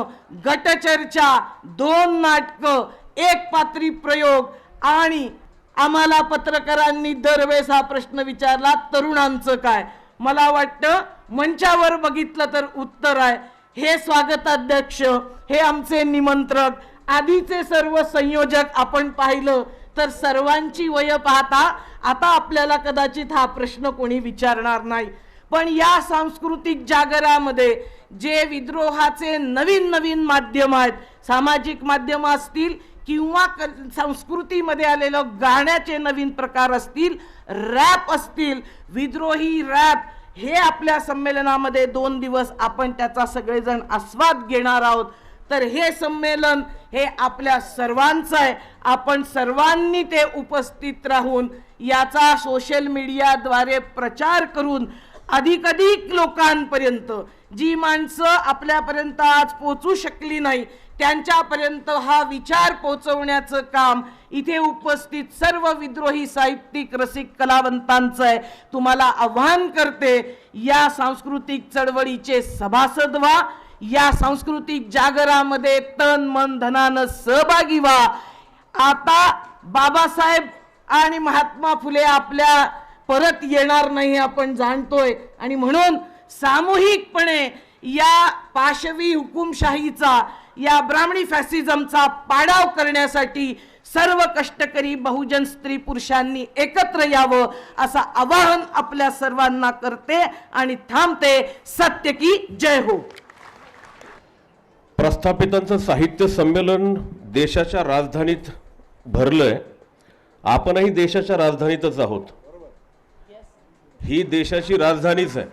गटचर्चा, 2 नाटकं, 1 पात्री प्रयोग आणि आम्हाला पत्रकारांनी दरवेळेस हा प्रश्न विचारला, तरुणांचं काय? मला वाटतं मंचावर बघितलं तर उत्तर आहे. हे स्वागताध्यक्ष, हे आमचे निमंत्रक, आधीचे सर्व संयोजक आपण पाहिलं तर सर्वांची वय पाहता आता आपल्याला कदाचित हा प्रश्न कोणी विचारणार नाही. पण या सांस्कृतिक जागरामध्ये जे विद्रोहाचे नवीन माध्यम आहेत, सामाजिक माध्यम असतील किंवा संस्कृतीमध्ये आलेलं गाण्याचे नवीन प्रकार असतील, रॅप असतील, विद्रोही रॅप, हे आपल्या संमेलनामध्ये 2 दिवस आपण त्याचा सगळेजण आस्वाद घेणार आहोत. तर हे संमेलन हे आपल्या सर्वांचं आहे. आपण सर्वांनी ते उपस्थित राहून याचा सोशल मीडियाद्वारे प्रचार करून अधिकाधिक लोकांपर्यंत, जी माणसं आपल्यापर्यंत आज पोहोचू शकली नाही त्यांच्यापर्यंत हा विचार पोहोचवण्याचं काम इथे उपस्थित सर्व विद्रोही साहित्यिक रसिक कलावंतांचं आहे. तुम्हाला आव्हान करते, या सांस्कृतिक चळवळीचे सभासद व्हा, या सांस्कृतिक जागरामध्ये तन मन धनानं सहभागी व्हा. आता बाबासाहेब आणि महात्मा फुले आपल्या परत येणार नाही आपण जाणतोय, आणि म्हणून सामूहिकपणे या पाशवी हुकुमशाहीचा, या ब्राह्मणी फॅसिझमचा पाडाव करण्यासाठी सर्व कष्टकरी बहुजन स्त्री पुरुषांनी एकत्र यावं असं आवाहन आपल्या सर्वांना करते आणि थांबते. सत्य की जय हो. प्रस्थापितांचं साहित्य संमेलन देशाच्या राजधानीत भरलंय. आपणही देशाच्या राजधानीतच आहोत. ही देशाची राजधानीच आहे,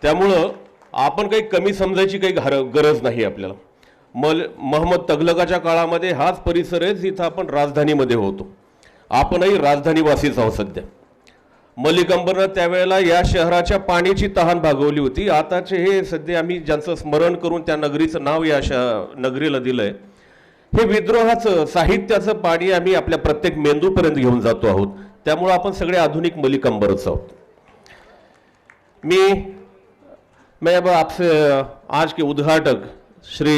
त्यामुळं आपण काही कमी समजायची काही गरज नाही आपल्याला. महम्मद तगलकाच्या काळामध्ये हाच परिसर आहे जिथं आपण राजधानीमध्ये होतो. आपणही राजधानीवासीच आहोत सध्या. मलिक अंबरनं त्यावेळेला या शहराच्या पाण्याची तहान भागवली होती. आताचे हे सध्या आम्ही ज्यांचं स्मरण करून त्या नगरीचं नाव या नगरीला दिलंय, हे विद्रोहाचं साहित्याचं पाणी आम्ही आपल्या प्रत्येक मेंदूपर्यंत घेऊन जातो आहोत. त्यामुळे आपण सगळे आधुनिक मलिक अंबरच आहोत. मैं अब आपसे आज के उद्घाटक श्री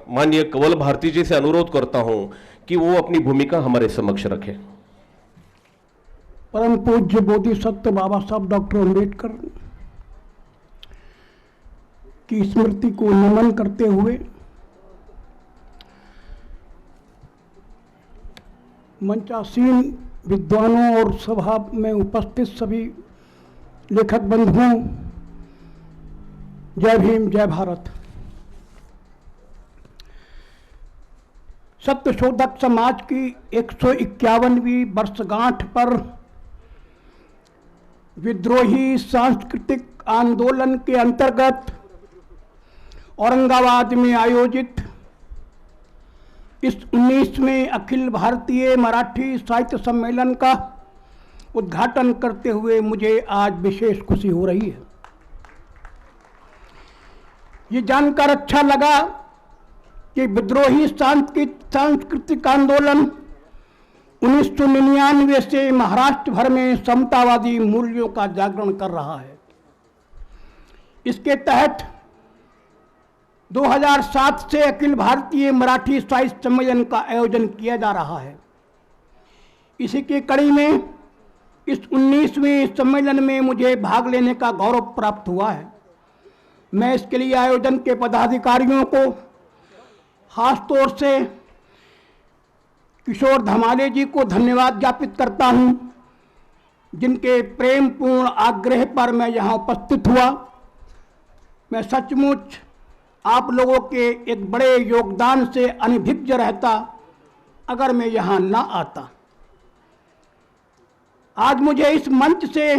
माननीय कवल भारती जी से अनुरोध करता हूं कि वो अपनी भूमिका हमारे समक्ष रखें। परम पूज्य बोधिसत्व बाबा साहब डॉक्टर अम्बेडकर की स्मृति को नमन करते हुए मंचासीन विद्वानों और सभा में उपस्थित सभी लेखक बंधुओं, जय भीम जय भारत। सत्यशोधक समाज की 151वीं वर्षगांठ पर विद्रोही सांस्कृतिक आंदोलन के अंतर्गत औरंगाबाद में आयोजित इस 19वें अखिल भारतीय मराठी साहित्य सम्मेलन का उद्घाटन करते हुए मुझे आज विशेष खुशी हो रही है। ये जानकर अच्छा लगा कि विद्रोही सांस्कृतिक आंदोलन 1999 से महाराष्ट्र भर में समतावादी मूल्यों का जागरण कर रहा है। इसके तहत 2007 से अखिल भारतीय मराठी साहित्य सम्मेलन का आयोजन किया जा रहा है। इसी की कड़ी में इस 19वें सम्मेलन में मुझे भाग लेने का गौरव प्राप्त हुआ है। मैं इसके लिए आयोजन के पदाधिकारियों को खासतौर से किशोर धमाले जी को धन्यवाद ज्ञापित करता हूं, जिनके प्रेमपूर्ण आग्रह पर मैं यहाँ उपस्थित हुआ। मैं सचमुच आप लोगों के एक बड़े योगदान से अनभिज्ञ रहता अगर मैं यहाँ ना आता। आज मुझे इस मंच से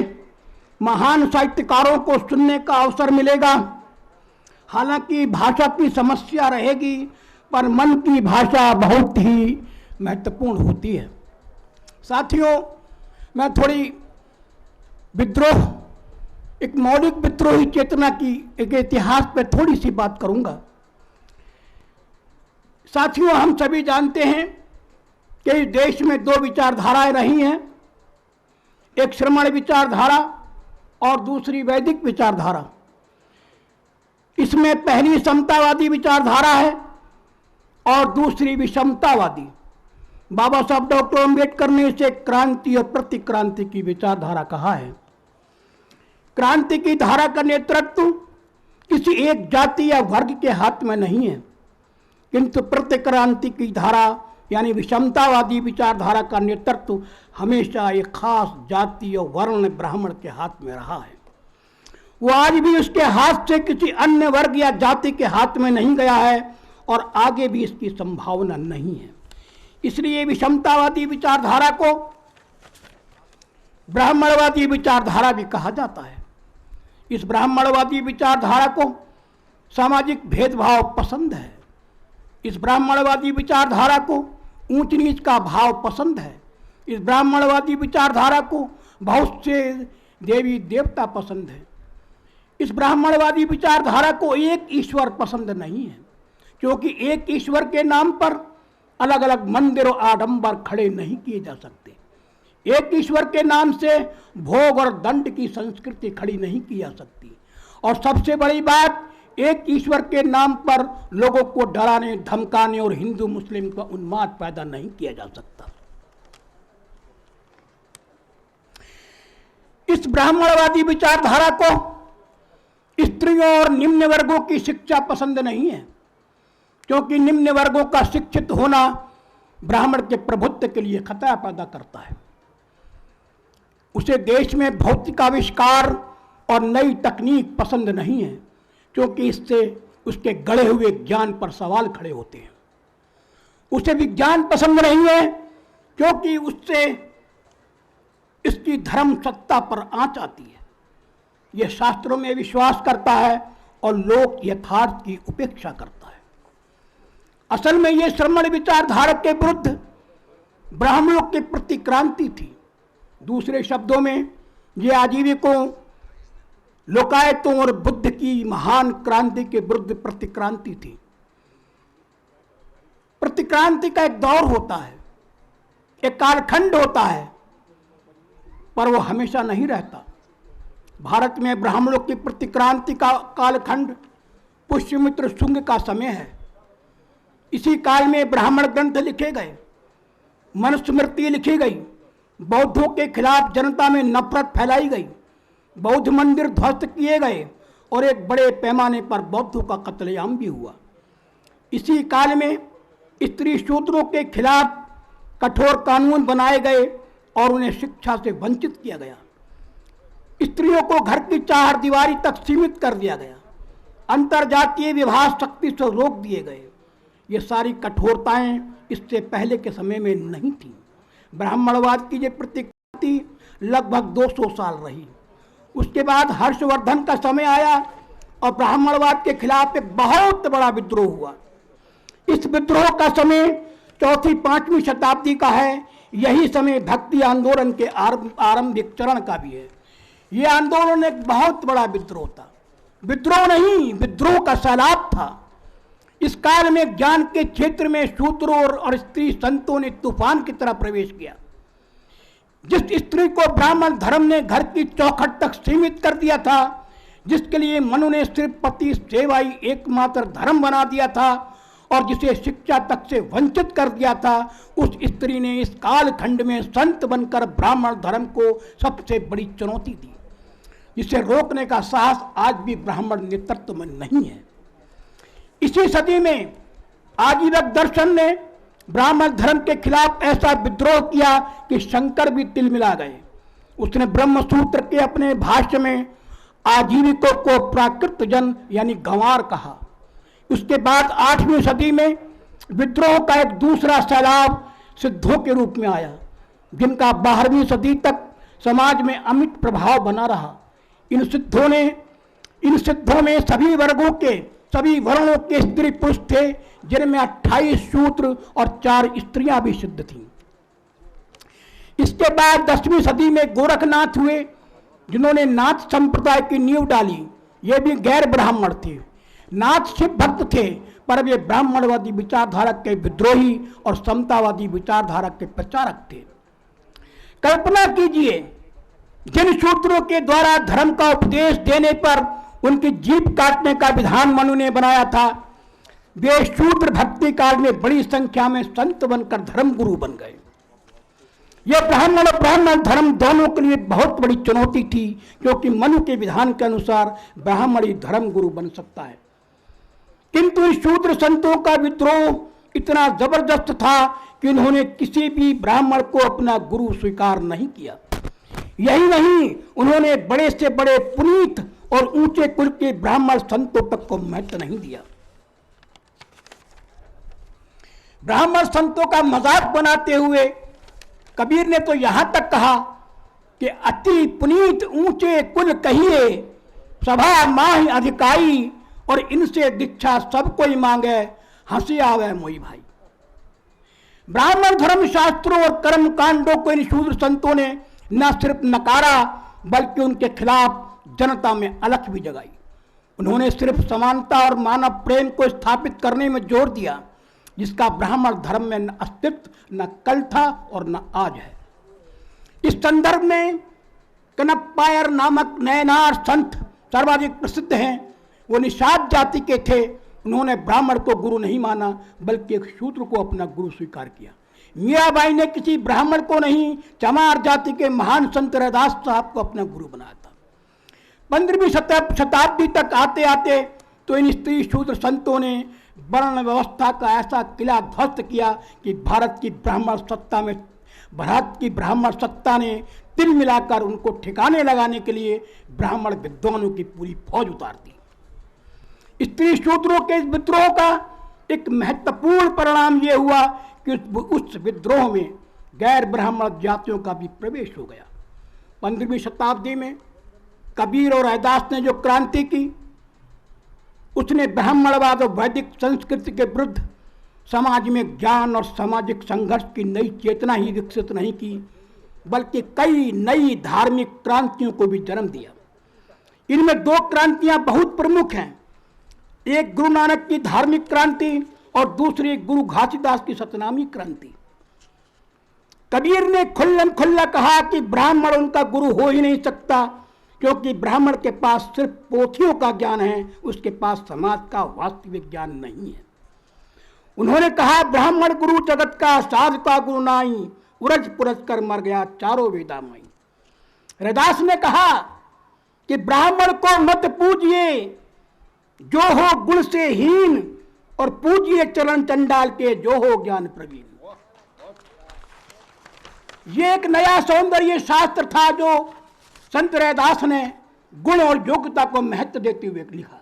महान साहित्यकारों को सुनने का अवसर मिलेगा। हालांकि भाषा की समस्या रहेगी, पर मन की भाषा बहुत ही महत्वपूर्ण होती है। साथियों, मैं थोड़ी विद्रोह, एक मौलिक विद्रोही चेतना की एक इतिहास पर थोड़ी सी बात करूंगा। साथियों, हम सभी जानते हैं कि इस देश में दो विचारधाराएं रही हैं, एक श्रमण विचारधारा और दूसरी वैदिक विचारधारा। इसमें पहली समतावादी विचारधारा है और दूसरी विषमतावादी। बाबा साहब डॉक्टर अम्बेडकर ने इसे क्रांति और प्रतिक्रांति की विचारधारा कहा है। क्रांति की धारा का नेतृत्व किसी एक जाति या वर्ग के हाथ में नहीं है, किंतु प्रतिक्रांति की धारा यानी विषमतावादी विचारधारा का नेतृत्व हमेशा एक खास जाति और वर्ण ब्राह्मण के हाथ में रहा है। वो आज भी उसके हाथ से किसी अन्य वर्ग या जाति के हाथ में नहीं गया है और आगे भी इसकी संभावना नहीं है। इसलिए विषमतावादी विचारधारा को ब्राह्मणवादी विचारधारा भी कहा जाता है। इस ब्राह्मणवादी विचारधारा को सामाजिक भेदभाव पसंद है। इस ब्राह्मणवादी विचारधारा को ऊंच नीच का भाव पसंद है। इस ब्राह्मणवादी विचारधारा को बहुत से देवी देवता पसंद है। इस ब्राह्मणवादी विचारधारा को एक ईश्वर पसंद नहीं है, क्योंकि एक ईश्वर के नाम पर अलग अलग मंदिर और आडंबर खड़े नहीं किए जा सकते। एक ईश्वर के नाम से भोग और दंड की संस्कृति खड़ी नहीं की जा सकती। और सबसे बड़ी बात, एक ईश्वर के नाम पर लोगों को डराने धमकाने और हिंदू मुस्लिम का उन्माद पैदा नहीं किया जा सकता। इस ब्राह्मणवादी विचारधारा को स्त्रियों और निम्न वर्गों की शिक्षा पसंद नहीं है, क्योंकि निम्न वर्गों का शिक्षित होना ब्राह्मण के प्रभुत्व के लिए खतरा पैदा करता है। उसे देश में भौतिक आविष्कार और नई तकनीक पसंद नहीं है, क्योंकि इससे उसके गढ़े हुए ज्ञान पर सवाल खड़े होते हैं। उसे विज्ञान पसंद नहीं है, क्योंकि उससे इसकी धर्म सत्ता पर आंच आती है। यह शास्त्रों में विश्वास करता है और लोक यथार्थ की उपेक्षा करता है। असल में यह श्रमण विचारधारा के विरुद्ध ब्राह्मणों की प्रतिक्रांति थी। दूसरे शब्दों में, यह आजीविकों, लोकायतों और बुद्ध की महान क्रांति के विरुद्ध प्रतिक्रांति थी। प्रतिक्रांति का एक दौर होता है, एक कालखंड होता है, पर वो हमेशा नहीं रहता। भारत में ब्राह्मणों की प्रतिक्रांति का कालखंड पुष्यमित्र शुंग का समय है। इसी काल में ब्राह्मण ग्रंथ लिखे गए, मनुस्मृति लिखी गई, बौद्धों के खिलाफ जनता में नफरत फैलाई गई, बौद्ध मंदिर ध्वस्त किए गए और एक बड़े पैमाने पर बौद्धों का कत्लेआम भी हुआ। इसी काल में स्त्री शूद्रों के खिलाफ कठोर कानून बनाए गए और उन्हें शिक्षा से वंचित किया गया। स्त्रियों को घर की चार दीवारी तक सीमित कर दिया गया। अंतरजातीय विवाह सख्ती से रोक दिए गए। ये सारी कठोरताएं इससे पहले के समय में नहीं थी। ब्राह्मणवाद की ये प्रतिक्रिया लगभग 200 साल रही। उसके बाद हर्षवर्धन का समय आया और ब्राह्मणवाद के खिलाफ एक बहुत बड़ा विद्रोह हुआ। इस विद्रोह का समय 4वीं-5वीं शताब्दी का है। यही समय भक्ति आंदोलन के आरंभिक चरण का भी है। यह आंदोलन एक बहुत बड़ा विद्रोह था। विद्रोह नहीं, विद्रोह का सैलाब था। इस काल में ज्ञान के क्षेत्र में शूद्रों और स्त्री संतों ने तूफान की तरह प्रवेश किया। जिस स्त्री को ब्राह्मण धर्म ने घर की चौखट तक सीमित कर दिया था, जिसके लिए मनु ने सिर्फ पति सेवा ही एकमात्र धर्म बना दिया था और जिसे शिक्षा तक से वंचित कर दिया था, उस स्त्री ने इस कालखंड में संत बनकर ब्राह्मण धर्म को सबसे बड़ी चुनौती दी, जिसे रोकने का साहस आज भी ब्राह्मण नेतृत्व में नहीं है। इसी सदी में आजीवक दर्शन ने ब्राह्मण धर्म के खिलाफ ऐसा विद्रोह किया कि शंकर भी तिलमिला गए। उसने ब्रह्मसूत्र के अपने भाष्य में आजीविकों को प्राकृत जन यानी गंवार कहा। उसके बाद 8वीं सदी में विद्रोह का एक दूसरा सैलाब सिद्धों के रूप में आया, जिनका 12वीं सदी तक समाज में अमिट प्रभाव बना रहा। इन सिद्धों में सभी वर्गों के, सभी वर्णों के स्त्री पुरुष थे, जिनमें 28 शूद्र और 4 स्त्रियां भी सिद्ध थीं। इसके बाद 10वीं सदी में गोरखनाथ हुए, जिन्होंने नाथ संप्रदाय की नींव डाली। ये भी गैर ब्राह्मण थे। नाथ शिव भक्त थे, पर वे ब्राह्मणवादी विचारधारा के विद्रोही और समतावादी विचारधारा के प्रचारक थे। कल्पना कीजिए, जिन शूद्रों के द्वारा धर्म का उपदेश देने पर उनकी जीभ काटने का विधान मनु ने बनाया था, वे शूद्र भक्ति काल में बड़ी संख्या में संत बनकर धर्म गुरु बन गए। यह ब्राह्मण और ब्राह्मण धर्म दोनों के लिए बहुत बड़ी चुनौती थी, क्योंकि मनु के विधान के अनुसार ब्राह्मण ही धर्म गुरु बन सकता है। किंतु इस शूद्र संतों का विद्रोह इतना जबरदस्त था कि उन्होंने किसी भी ब्राह्मण को अपना गुरु स्वीकार नहीं किया। यही नहीं, उन्होंने बड़े से बड़े पुनीत और ऊंचे कुल के ब्राह्मण संतों तक को महत्व नहीं दिया। ब्राह्मण संतों का मजाक बनाते हुए कबीर ने तो यहां तक कहा कि अति पुनीत ऊंचे कुल कहिए, सभा माहि अधिकाई, और इनसे दीक्षा सब कोई मांगे, हंसी आवे मोई भाई। ब्राह्मण धर्म शास्त्रों और कर्म कांडों को इन शूद्र संतों ने न सिर्फ नकारा, बल्कि उनके खिलाफ जनता में अलख भी जगाई। उन्होंने सिर्फ समानता और मानव प्रेम को स्थापित करने में जोर दिया, जिसका ब्राह्मण धर्म में न अस्तित्व, न कल था और न आज है। इस संदर्भ में कनप्पायर नामक नयनार संत सर्वाधिक प्रसिद्ध हैं। वो निषाद जाति के थे। उन्होंने ब्राह्मण को गुरु नहीं माना, बल्कि एक शूद्र को अपना गुरु स्वीकार किया। मीराबाई ने किसी ब्राह्मण को नहीं, चमार जाति के महान संत रैदास साहब को अपना गुरु बनाया था। 15वीं शताब्दी तक आते आते तो इन स्त्री शूद्र संतों ने वर्ण व्यवस्था का ऐसा किला ध्वस्त किया कि भारत की ब्राह्मण सत्ता ने तिल मिलाकर उनको ठिकाने लगाने के लिए ब्राह्मण विद्वानों की पूरी फौज उतार दी। स्त्री शूद्रों के इस विद्रोह का एक महत्वपूर्ण परिणाम यह हुआ कि उस विद्रोह में गैर ब्राह्मण जातियों का भी प्रवेश हो गया। 15वीं शताब्दी में कबीर और रैदास ने जो क्रांति की, उसने ब्राह्मणवाद और वैदिक संस्कृति के विरुद्ध समाज में ज्ञान और सामाजिक संघर्ष की नई चेतना ही विकसित नहीं की, बल्कि कई नई धार्मिक क्रांतियों को भी जन्म दिया। इनमें 2 क्रांतियां बहुत प्रमुख हैं। एक गुरु नानक की धार्मिक क्रांति और दूसरी गुरु घासीदास की सतनामी क्रांति। कबीर ने खुल्लम खुल्ला कहा कि ब्राह्मण उनका गुरु हो ही नहीं सकता, क्योंकि ब्राह्मण के पास सिर्फ पोथियों का ज्ञान है, उसके पास समाज का वास्तविक ज्ञान नहीं है। उन्होंने कहा ब्राह्मण गुरु जगत का, साध का गुरु नाई, उरज पुरज कर मर गया चारों वेदा माई। रैदास ने कहा कि ब्राह्मण को मत पूजिए जो हो गुण से हीन, और पूजिए चरण चंडाल के जो हो ज्ञान प्रवीण। ये एक नया सौंदर्य शास्त्र था जो संत रैदास ने गुण और योग्यता को महत्व देते हुए लिखा।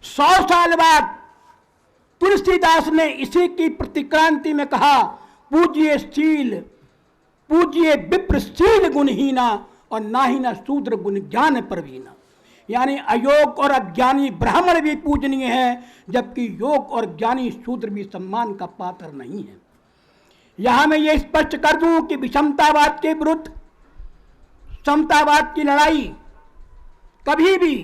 100 साल बाद तुलसीदास ने इसी की प्रतिक्रांति में कहा पूजिए शील, पूजिए विप्र शील गुणहीना, और नाहीना शूद्र गुण ज्ञान प्रवीणा। यानी अयोग और अज्ञानी ब्राह्मण भी पूजनीय है, जबकि योग और ज्ञानी शूद्र भी सम्मान का पात्र नहीं है। यहां मैं ये स्पष्ट कर दूं कि विषमतावाद के विरुद्ध समतावाद की लड़ाई कभी भी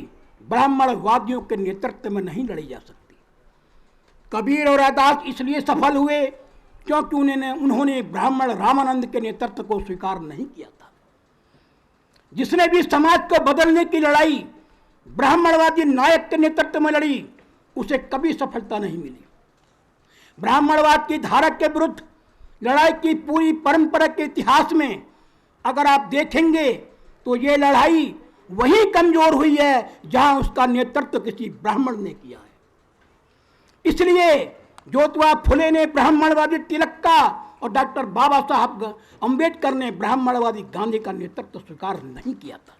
ब्राह्मणवादियों के नेतृत्व में नहीं लड़ी जा सकती। कबीर और रैदास इसलिए सफल हुए क्योंकि उन्होंने ब्राह्मण रामानंद के नेतृत्व को स्वीकार नहीं किया था। जिसने भी समाज को बदलने की लड़ाई ब्राह्मणवादी नायक के नेतृत्व में लड़ी, उसे कभी सफलता नहीं मिली। ब्राह्मणवाद की धारा के विरुद्ध लड़ाई की पूरी परंपरा के इतिहास में अगर आप देखेंगे तो ये लड़ाई वही कमजोर हुई है जहां उसका नेतृत्व किसी ब्राह्मण ने किया है। इसलिए ज्योतिबा फुले ने ब्राह्मणवादी तिलक का और डॉक्टर बाबा साहब अम्बेडकर ने ब्राह्मणवादी गांधी का नेतृत्व स्वीकार नहीं किया था।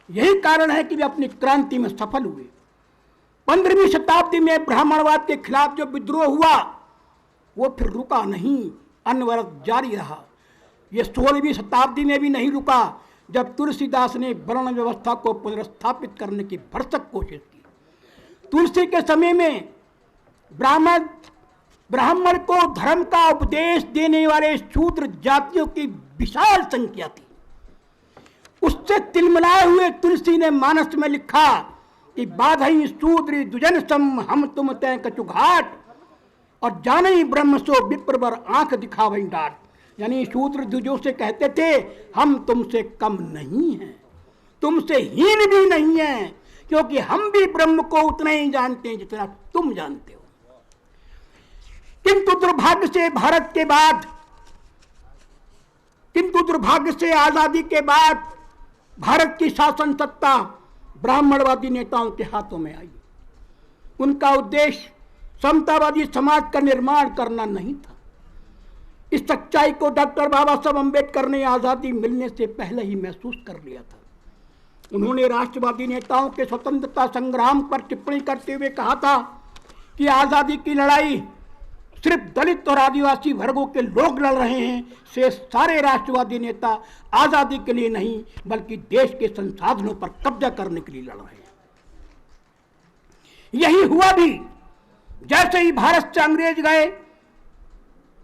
यही कारण है कि वे अपनी क्रांति में सफल हुए। 15वीं शताब्दी में ब्राह्मणवाद के खिलाफ जो विद्रोह हुआ वो फिर रुका नहीं, अनवरत जारी रहा। ये 16वीं शताब्दी में भी नहीं रुका, जब तुलसीदास ने वर्ण व्यवस्था को पुनर्स्थापित करने की भरसक कोशिश की। तुलसी के समय में ब्राह्मण को धर्म का उपदेश देने वाले शूद्र जातियों की विशाल संख्या थी। उससे तिलमिलाए हुए तुलसी ने मानस में लिखा कि बाधई शूद्र दुजन सम हम तुम तय कछु घाट, और जाने ब्रह्म सो विप्रवर आंख दिखावई डाट। यानी शूद्र द्विजों से कहते थे हम तुमसे कम नहीं हैं, तुमसे हीन भी नहीं हैं, क्योंकि हम भी ब्रह्म को उतना ही जानते हैं जितना तुम जानते हो। किंतु दुर्भाग्य से आजादी के बाद भारत की शासन सत्ता ब्राह्मणवादी नेताओं के हाथों में आई। उनका उद्देश्य समतावादी समाज का निर्माण करना नहीं था। इस सच्चाई को डॉक्टर बाबा साहब अम्बेडकर ने आज़ादी मिलने से पहले ही महसूस कर लिया था। उन्होंने राष्ट्रवादी नेताओं के स्वतंत्रता संग्राम पर टिप्पणी करते हुए कहा था कि आज़ादी की लड़ाई सिर्फ दलित और आदिवासी वर्गों के लोग लड़ रहे हैं, से सारे राष्ट्रवादी नेता आज़ादी के लिए नहीं बल्कि देश के संसाधनों पर कब्जा करने के लिए लड़ रहे हैं। यही हुआ भी। जैसे ही भारत से अंग्रेज गए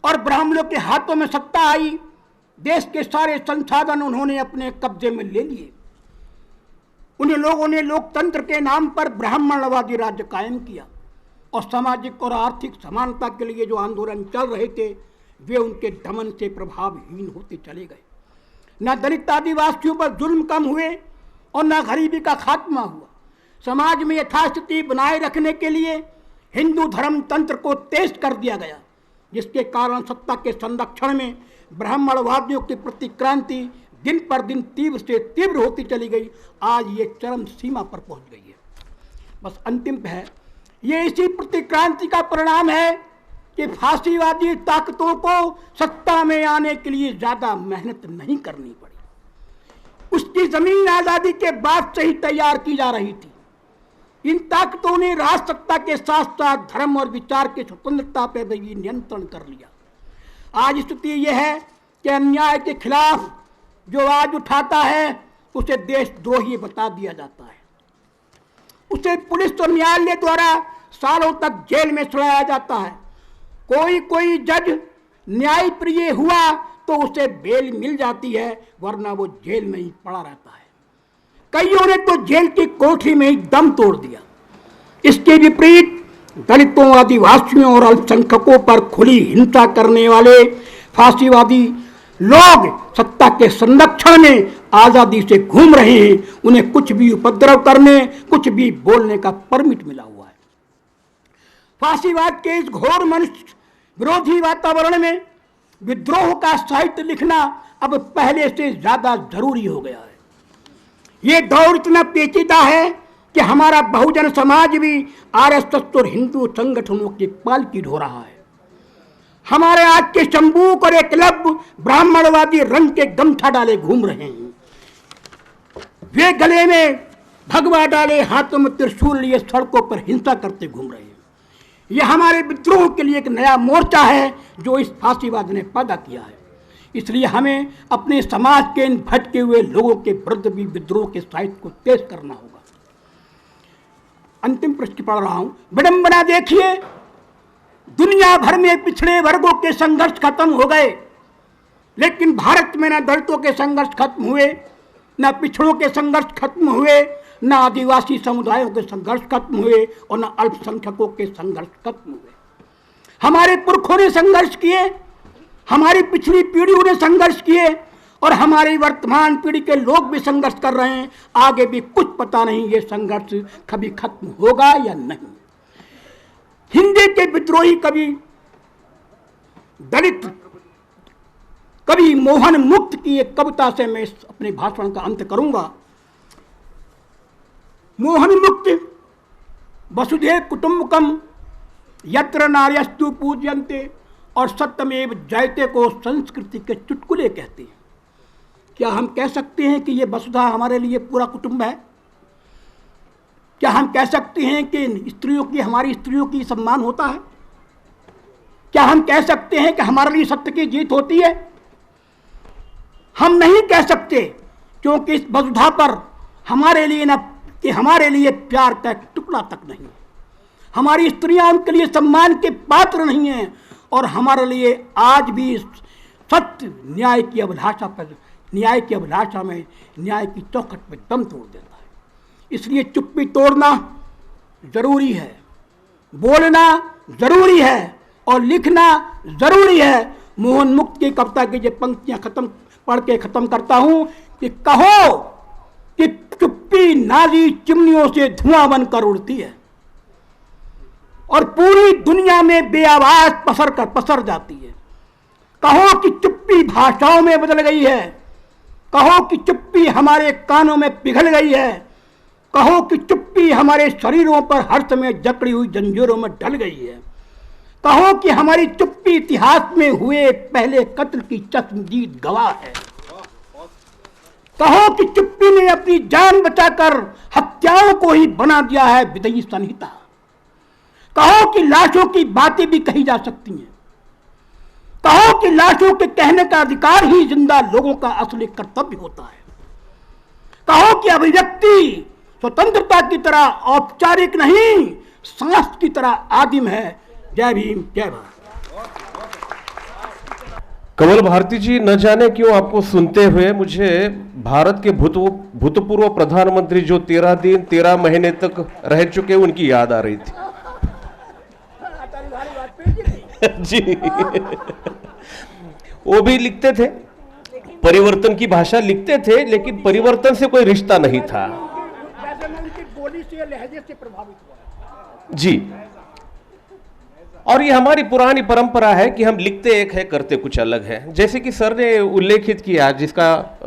और ब्राह्मणों के हाथों में सत्ता आई, देश के सारे संसाधन उन्होंने अपने कब्जे में ले लिए। उन लोगों ने लोकतंत्र के नाम पर ब्राह्मणवादी राज्य कायम किया और सामाजिक और आर्थिक समानता के लिए जो आंदोलन चल रहे थे वे उनके दमन से प्रभावहीन होते चले गए। न दलित आदिवासियों पर जुल्म कम हुए और न गरीबी का खात्मा हुआ। समाज में यथास्थिति बनाए रखने के लिए हिंदू धर्म तंत्र को तेज कर दिया गया, जिसके कारण सत्ता के संरक्षण में ब्राह्मणवादियों की प्रतिक्रांति दिन पर दिन तीव्र से तीव्र होती चली गई। आज ये चरम सीमा पर पहुंच गई है। बस अंतिम है, ये इसी प्रतिक्रांति का परिणाम है कि फांसीवादी ताकतों को सत्ता में आने के लिए ज्यादा मेहनत नहीं करनी पड़ी। उसकी जमीन आजादी के बाद से ही तैयार की जा रही थी। इन ताकतों ने राज सत्ता के साथ साथ धर्म और विचार की स्वतंत्रता पर भी नियंत्रण कर लिया। आज स्थिति यह है कि अन्याय के खिलाफ जो आवाज उठाता है उसे देशद्रोही बता दिया जाता है। उसे पुलिस और न्यायालय द्वारा सालों तक जेल में सुलाया जाता है। कोई जज न्यायप्रिय हुआ तो उसे बेल मिल जाती है, वरना वो जेल में ही पड़ा रहता है। कईयों ने तो जेल की कोठरी में ही दम तोड़ दिया। इसके विपरीत दलितों, आदिवासियों और अल्पसंख्यकों पर खुली हिंसा करने वाले फांसीवादी लोग सत्ता के संरक्षण में आजादी से घूम रहे हैं, उन्हें कुछ भी उपद्रव करने, कुछ भी बोलने का परमिट मिला हुआ है। फांसीवाद के इस घोर मनुष्य विरोधी वातावरण में विद्रोह का साहित्य लिखना अब पहले से ज्यादा जरूरी हो गया है। ये दौर इतना पेचीदा है कि हमारा बहुजन समाज भी आरएसएस और हिंदू संगठनों की पालकी ढो रहा है। हमारे आज के शंबूक और एकलव्य ब्राह्मणवादी रंग के गमछा डाले घूम रहे हैं। वे गले में भगवा डाले, हाथों में त्रिशूल लिए सड़कों पर हिंसा करते घूम रहे हैं। यह हमारे विद्रोह के लिए एक नया मोर्चा है जो इस फांसीवाद ने पैदा किया है। इसलिए हमें अपने समाज के इन भटके हुए लोगों के विरुद्ध भी विद्रोह के साहित्य को तेज करना होगा। अंतिम प्रश्न पढ़ रहा हूं। विडंबना देखिए, दुनिया भर में पिछड़े वर्गों के संघर्ष खत्म हो गए, लेकिन भारत में न दलितों के संघर्ष खत्म हुए, न पिछड़ों के संघर्ष खत्म हुए, न आदिवासी समुदायों के संघर्ष खत्म हुए और न अल्पसंख्यकों के संघर्ष खत्म हुए। हमारे पुरखों ने संघर्ष किए, हमारी पिछली पीढ़ियों ने संघर्ष किए और हमारी वर्तमान पीढ़ी के लोग भी संघर्ष कर रहे हैं। आगे भी कुछ पता नहीं ये संघर्ष कभी खत्म होगा या नहीं। हिंदी के विद्रोही कवि दलित कवि मोहन मुक्त की एक कविता से मैं अपने भाषण का अंत करूंगा। मोहन मुक्त वसुधैव कुटुंबकम यत्र नार्यस्तु पूज्यन्ते और सत्यमेव जयते को संस्कृति के चुटकुले कहते हैं। क्या हम कह सकते हैं कि ये वसुधा हमारे लिए पूरा कुटुंब है? क्या हम कह सकते हैं कि स्त्रियों की, हमारी स्त्रियों की सम्मान होता है? क्या हम कह सकते हैं कि हमारे लिए सत्य की जीत होती है? हम नहीं कह सकते, क्योंकि इस वसुधा पर हमारे लिए न कि हमारे लिए प्यार का एक टुकड़ा तक नहीं है। हमारी स्त्रियां उनके लिए सम्मान के पात्र नहीं हैं और हमारे लिए आज भी सत्य न्याय की अभिलाषा में न्याय की चौखट पर दम तोड़ देता है। इसलिए चुप्पी तोड़ना जरूरी है, बोलना जरूरी है और लिखना जरूरी है। मोहन मुक्त की कविता की जो पंक्तियां पढ़ के खत्म करता हूं कि कहो कि चुप्पी नाजी चिमनियों से धुआं बनकर उड़ती है और पूरी दुनिया में बेआवाज पसर जाती है। कहो कि चुप्पी भाषाओं में बदल गई है, कहो कि चुप्पी हमारे कानों में पिघल गई है, कहो कि चुप्पी हमारे शरीरों पर हर समय जकड़ी हुई जंजीरों में ढल गई है, कहो कि हमारी चुप्पी इतिहास में हुए पहले कत्ल की चश्मदीद गवाह है, कहो कि चुप्पी ने अपनी जान बचाकर हत्याओं को ही बना दिया है विधि संहिता, कहो कि लाशों की बातें भी कही जा सकती हैं, कहो कि लाशों के कहने का अधिकार ही जिंदा लोगों का असली कर्तव्य होता है, कहो कि अभिव्यक्ति स्वतंत्रता की तरह औपचारिक नहीं, सांस की तरह आदिम है। जय भीम, जय भारत। कमल भारती जी, न जाने क्यों आपको सुनते हुए मुझे भारत के भूतपूर्व प्रधानमंत्री जो 13 दिन 13 महीने तक रह चुके उनकी याद आ रही थी। जी, वो भी लिखते थे, परिवर्तन की भाषा लिखते थे, लेकिन परिवर्तन से कोई रिश्ता नहीं था। बोली से, लहजे से प्रभावित हुआ जी। और ये हमारी पुरानी परंपरा है कि हम लिखते एक है, करते कुछ अलग है। जैसे कि सर ने उल्लेखित किया, जिसका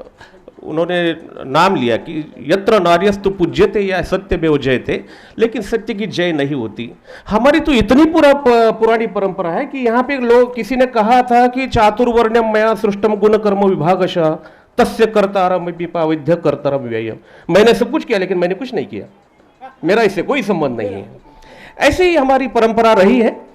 उन्होंने नाम लिया कि यत्र नार्यस्तु पूज्यते या सत्यमेव जयते, लेकिन सत्य की जय नहीं होती। हमारी तो इतनी पुरानी परंपरा है कि यहाँ पे लोग, किसी ने कहा था कि चातुर्वर्ण्यम मया सृष्टम गुण कर्म विभागशः तस्य कर्तारम विपाविध्य कर्तारम व्ययम। मैंने सब कुछ किया लेकिन मैंने कुछ नहीं किया, मेरा इससे कोई संबंध नहीं है। ऐसे ही हमारी परंपरा रही है।